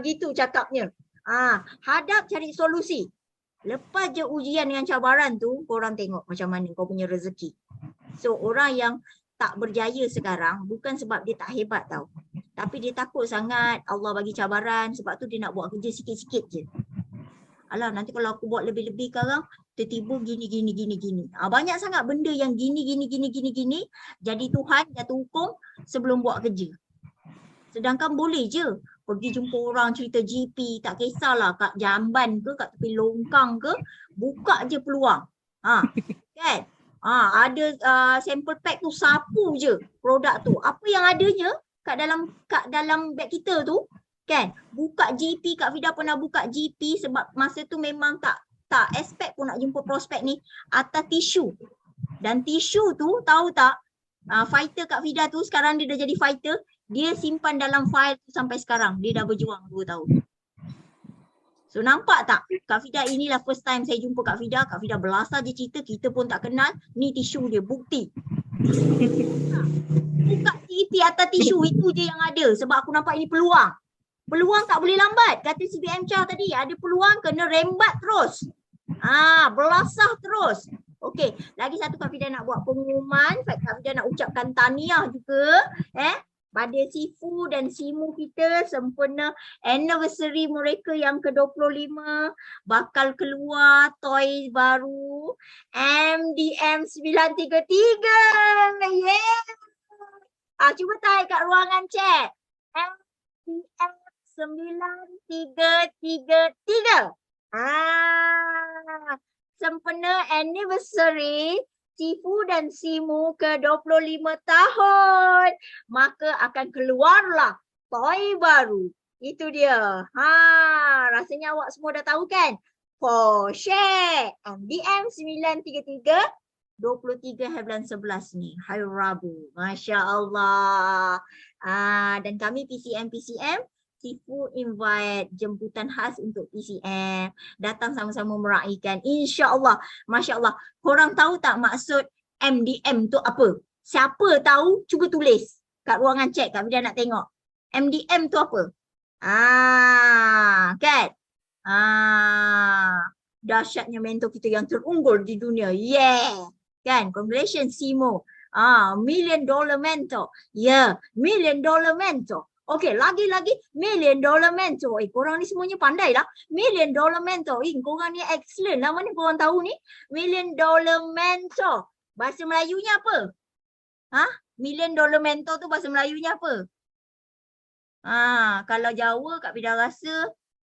Gitu cakapnya. Hadap cari solusi. Lepas je ujian dengan cabaran tu, korang tengok macam mana kau punya rezeki. So orang yang tak berjaya sekarang bukan sebab dia tak hebat tau. Tapi dia takut sangat Allah bagi cabaran, sebab tu dia nak buat kerja sikit-sikit je. Alah nanti kalau aku buat lebih-lebih sekarang, tiba-tiba gini. Banyak sangat benda yang gini. Jadi Tuhan jatuh hukum sebelum buat kerja. Sedangkan boleh je pergi jumpa orang cerita GP, tak kisahlah kat Jamban ke, kat tepi longkang ke, buka je peluang. Kan? Ada sample pack tu, sapu je produk tu. Apa yang adanya kat dalam beg kita tu, kan? Buka GP, Kak Fida pernah buka GP sebab masa tu memang tak expect pun nak jumpa prospek ni atas tisu. Dan tisu tu tahu tak, fighter Kak Fida tu sekarang dia dah jadi fighter, dia simpan dalam file tu sampai sekarang. Dia dah berjuang 2 tahun. So nampak tak, Kak Fida inilah first time saya jumpa Kak Fida belasah je cerita, kita pun tak kenal, ni tisu dia, bukti. Buka GP atas tisu, itu je yang ada sebab aku nampak ini peluang. Peluang tak boleh lambat. Kata CBM Chah tadi, ada peluang kena rembat terus. Belasah terus. Okey, lagi satu Kak Fida nak buat pengumuman. Kak Fida nak ucapkan tahniah juga. pada Sifu dan Simu kita sempena anniversary mereka yang ke-25 bakal keluar toy baru MDM 933. Yeah. Cuba type kat ruangan chat. MDM 933. Sempena anniversary Sifu dan Simu ke-25 tahun, maka akan keluarlah toy baru. Itu dia. Rasanya awak semua dah tahu kan? Porsche MDM 933 23/11 ni, hari Rabu. Masya Allah. Dan kami PCM Sifu invite jemputan khas untuk PCM. Datang sama-sama meraihkan. InsyaAllah. Masya Allah. Korang tahu tak maksud MDM tu apa? Siapa tahu? Cuba tulis kat ruangan chat. Kak Vida nak tengok. MDM tu apa? Kan? Dahsyatnya mentor kita yang terunggul di dunia. Yeah. Kan? Congratulations Simo. $1 million mentor. Yeah. $1 million mentor. Okey, lagi-lagi $1 million mentor. Korang ni semuanya pandai lah. $1 million mentor. Korang ni excellent lah. Mana korang tahu ni? $1 million mentor. Bahasa Melayunya apa? $1 million mentor tu bahasa Melayunya apa? Kalau Jawa Kak Vida rasa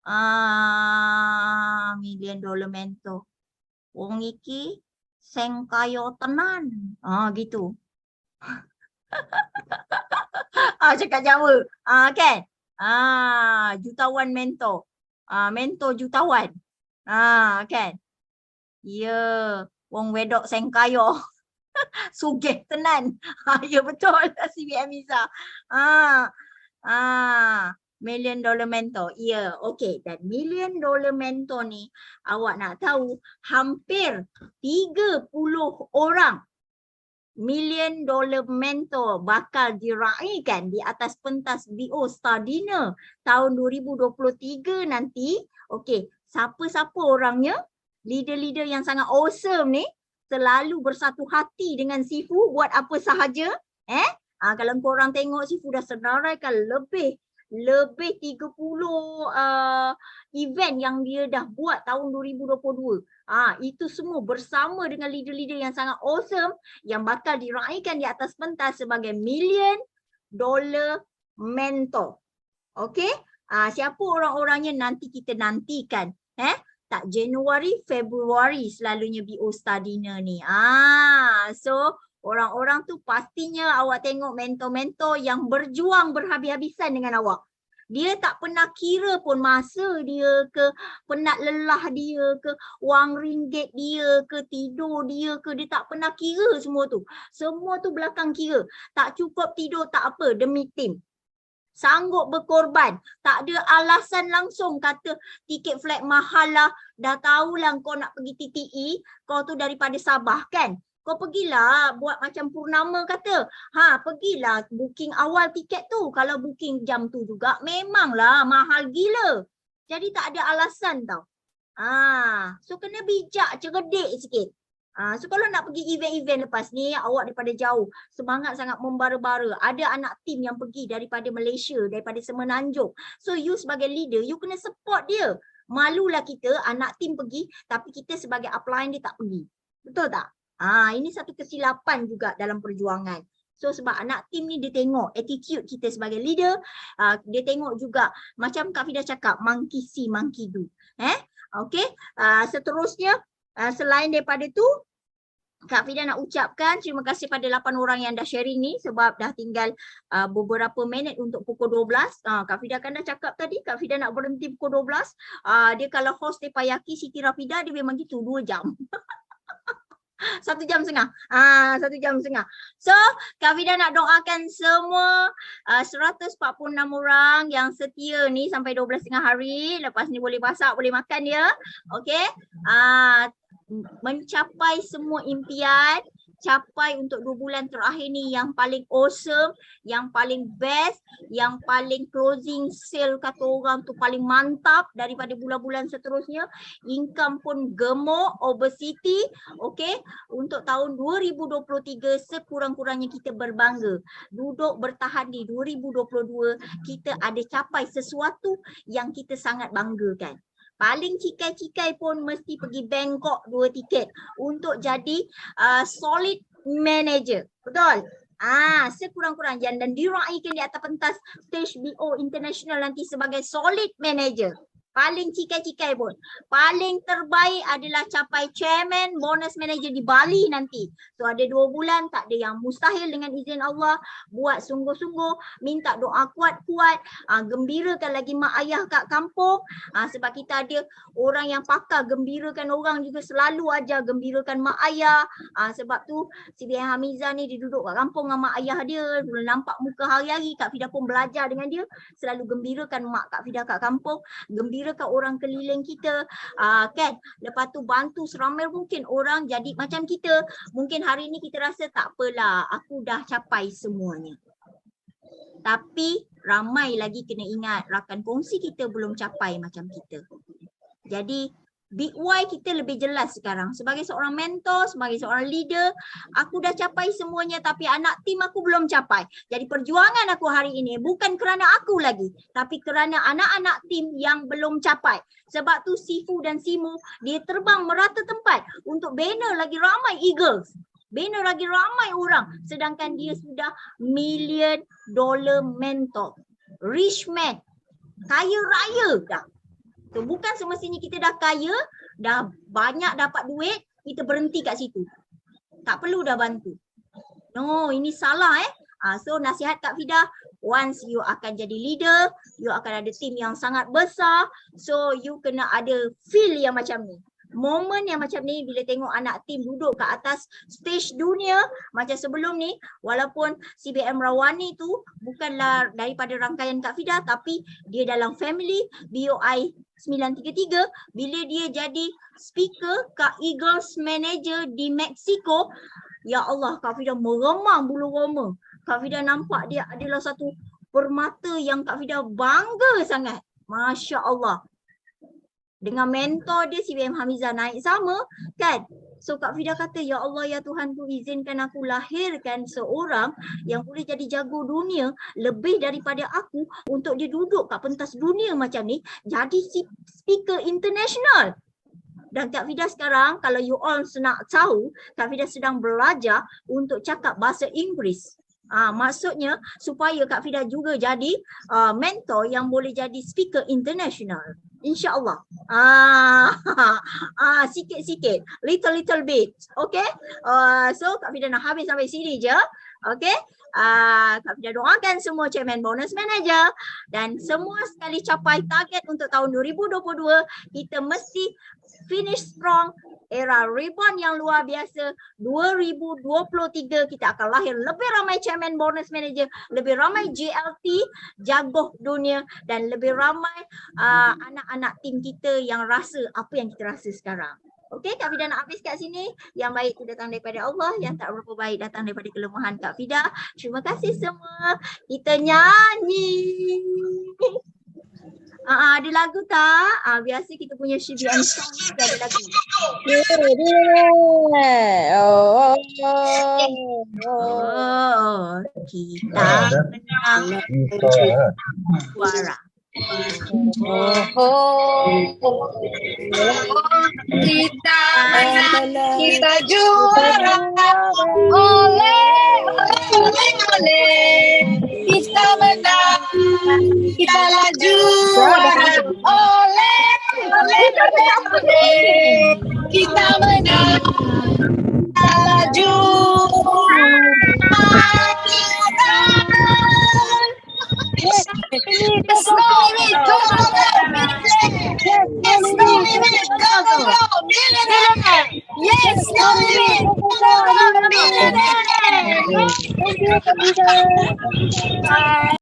$1 million mentor. Orang iki seng kaya tenan. Gitu. Cakap Jawa. Kan? Jutawan mentor. Mentor jutawan. Kan? Ya, wong wedok seng kaya. Sugih tenan. Ya betul si Amiza. $1 million mentor. Ya, okey. Dan $1 million mentor ni awak nak tahu hampir 30 orang $1 million mentor bakal diraihkan di atas pentas BO Star Dinner tahun 2023 nanti. Okey, siapa-siapa orangnya? Leader-leader yang sangat awesome ni selalu bersatu hati dengan Sifu buat apa sahaja. Kalau korang tengok Sifu dah senaraikan lebih 30 event yang dia dah buat tahun 2022. Itu semua bersama dengan leader-leader yang sangat awesome yang bakal diraihkan di atas pentas sebagai $1 million mentor. Okey? Siapa orang-orangnya nanti kita nantikan. Tak Januari, Februari selalunya BO Star Dinner ni. So orang-orang tu pastinya awak tengok mentor-mentor yang berjuang berhabis-habisan dengan awak. Dia tak pernah kira pun masa dia ke, penat lelah dia ke, wang ringgit dia ke, tidur dia ke, dia tak pernah kira semua tu. Semua tu belakang kira. Tak cukup tidur tak apa demi tim. Sanggup berkorban. Tak ada alasan langsung kata tiket flight mahal lah. Dah tahulah kau nak pergi TTE, kau tu daripada Sabah kan. Kau pergilah buat macam Purnama kata. Pergilah booking awal tiket tu. Kalau booking jam tu juga memanglah mahal gila. Jadi tak ada alasan tau. So kena bijak, cerdik sikit. So kalau nak pergi event-event lepas ni, awak daripada jauh, semangat sangat membara-bara. Ada anak tim yang pergi daripada Malaysia, daripada Semenanjung. So you sebagai leader, you kena support dia. Malulah kita anak tim pergi, tapi kita sebagai upline dia tak pergi. Betul tak? Ini satu kesilapan juga dalam perjuangan. So sebab anak tim ni dia tengok attitude kita sebagai leader, dia tengok juga macam Kak Vida cakap, monkey see, monkey do. Okey, seterusnya selain daripada tu, Kak Vida nak ucapkan terima kasih pada 8 orang yang dah sharing ni sebab dah tinggal beberapa minit untuk pukul 12. Kak Vida kan dah cakap tadi, Kak Vida nak berhenti pukul 12. Dia kalau host Tepayaki Siti Rafida dia memang gitu 2 jam. 1 jam setengah. 1 jam setengah. So, Kak Vida nak doakan semua 146 orang yang setia ni sampai 12.30 hari. Lepas ni boleh masak, boleh makan dia. Okey. Mencapai semua impian. capai untuk 2 bulan terakhir ni yang paling awesome, yang paling best, yang paling closing sale kata orang tu paling mantap daripada bulan-bulan seterusnya. Income pun gemuk, obesity. Okay, untuk tahun 2023 sekurang-kurangnya kita berbangga. Duduk bertahan di 2022, kita ada capai sesuatu yang kita sangat banggakan. Paling cikai-cikai pun mesti pergi Bangkok 2 tiket untuk jadi solid manager. Betul? Sekurang-kurangnya dan diraihkan di atas pentas stage BO International nanti sebagai solid manager. Paling cikai-cikai pun. Paling terbaik adalah capai chairman, bonus manager di Bali nanti. So ada 2 bulan, tak ada yang mustahil dengan izin Allah. Buat sungguh-sungguh, minta doa kuat-kuat, gembirakan lagi mak ayah kat kampung. Sebab kita ada orang yang pakar gembirakan orang juga, selalu ajar gembirakan mak ayah. Sebab tu si BM Hamizah ni dia duduk kat kampung dengan mak ayah dia. Boleh nampak muka hari-hari, Kak Fidah pun belajar dengan dia. Selalu gembirakan mak Kak Fidah kat kampung. Gembirakan orang keliling kita, kan. Lepas tu bantu seramai mungkin orang jadi macam kita. Mungkin hari ni kita rasa tak apalah, aku dah capai semuanya. Tapi ramai lagi kena ingat rakan kongsi kita belum capai macam kita. Jadi big why kita lebih jelas sekarang. Sebagai seorang mentor, sebagai seorang leader, aku dah capai semuanya tapi anak tim aku belum capai. Jadi perjuangan aku hari ini bukan kerana aku lagi, tapi kerana anak-anak tim yang belum capai. Sebab tu Sifu dan Simu, dia terbang merata tempat untuk banner lagi ramai Eagles. Banner lagi ramai orang. Sedangkan dia sudah $1 million mentor. Rich man. Kaya raya dah. So, bukan semestinya kita dah kaya, dah banyak dapat duit, kita berhenti kat situ. Tak perlu dah bantu. No, ini salah So nasihat Kak Fidah, once you akan jadi leader, you akan ada tim yang sangat besar, so you kena ada feel yang macam ni. Momen yang macam ni bila tengok anak tim duduk kat atas stage dunia macam sebelum ni, walaupun CBM Rawani tu bukanlah daripada rangkaian Kak Fidah tapi dia dalam family BOI 933, bila dia jadi speaker Kak Eagles manager di Mexico, ya Allah, Kak Fidah meremang bulu roma. Kak Fidah nampak dia adalah satu permata yang Kak Fidah bangga sangat. Masya Allah. Dengan mentor dia CBM Hamizah naik sama kan. So Kak Fidah kata, ya Allah ya Tuhan ku izinkan aku lahirkan seorang yang boleh jadi jago dunia lebih daripada aku untuk dia duduk kat pentas dunia macam ni jadi speaker international. Dan Kak Fidah sekarang kalau you all nak tahu, Kak Fidah sedang belajar untuk cakap bahasa Inggeris. Maksudnya supaya Kak Fidah juga jadi mentor yang boleh jadi speaker international. InsyaAllah. Sikit-sikit. Little bit. Okay. So Kak Fidah nak habis sampai sini je. Okay. Kak Fidah doakan semua chairman bonus manager dan semua sekali capai target untuk tahun 2022. Kita mesti finish strong. Era rebound yang luar biasa 2023 kita akan lahir lebih ramai chairman bonus manager, lebih ramai JLT jagoh dunia dan lebih ramai anak-anak tim kita yang rasa apa yang kita rasa sekarang. Okey, Kak Fidah nak habis kat sini. Yang baik itu datang daripada Allah, yang tak berapa baik datang daripada kelemahan Kak Fidah. Terima kasih semua. Kita nyanyi. Ada lagu tak? Biasa kita punya CBM song juga ada lagu. Kita menang suara. Kita menang, kita juara. Oleh. Kita menang, kita laju. Oleh. Kita menang, kita laju. Let's go, go, yes, go, millionaire.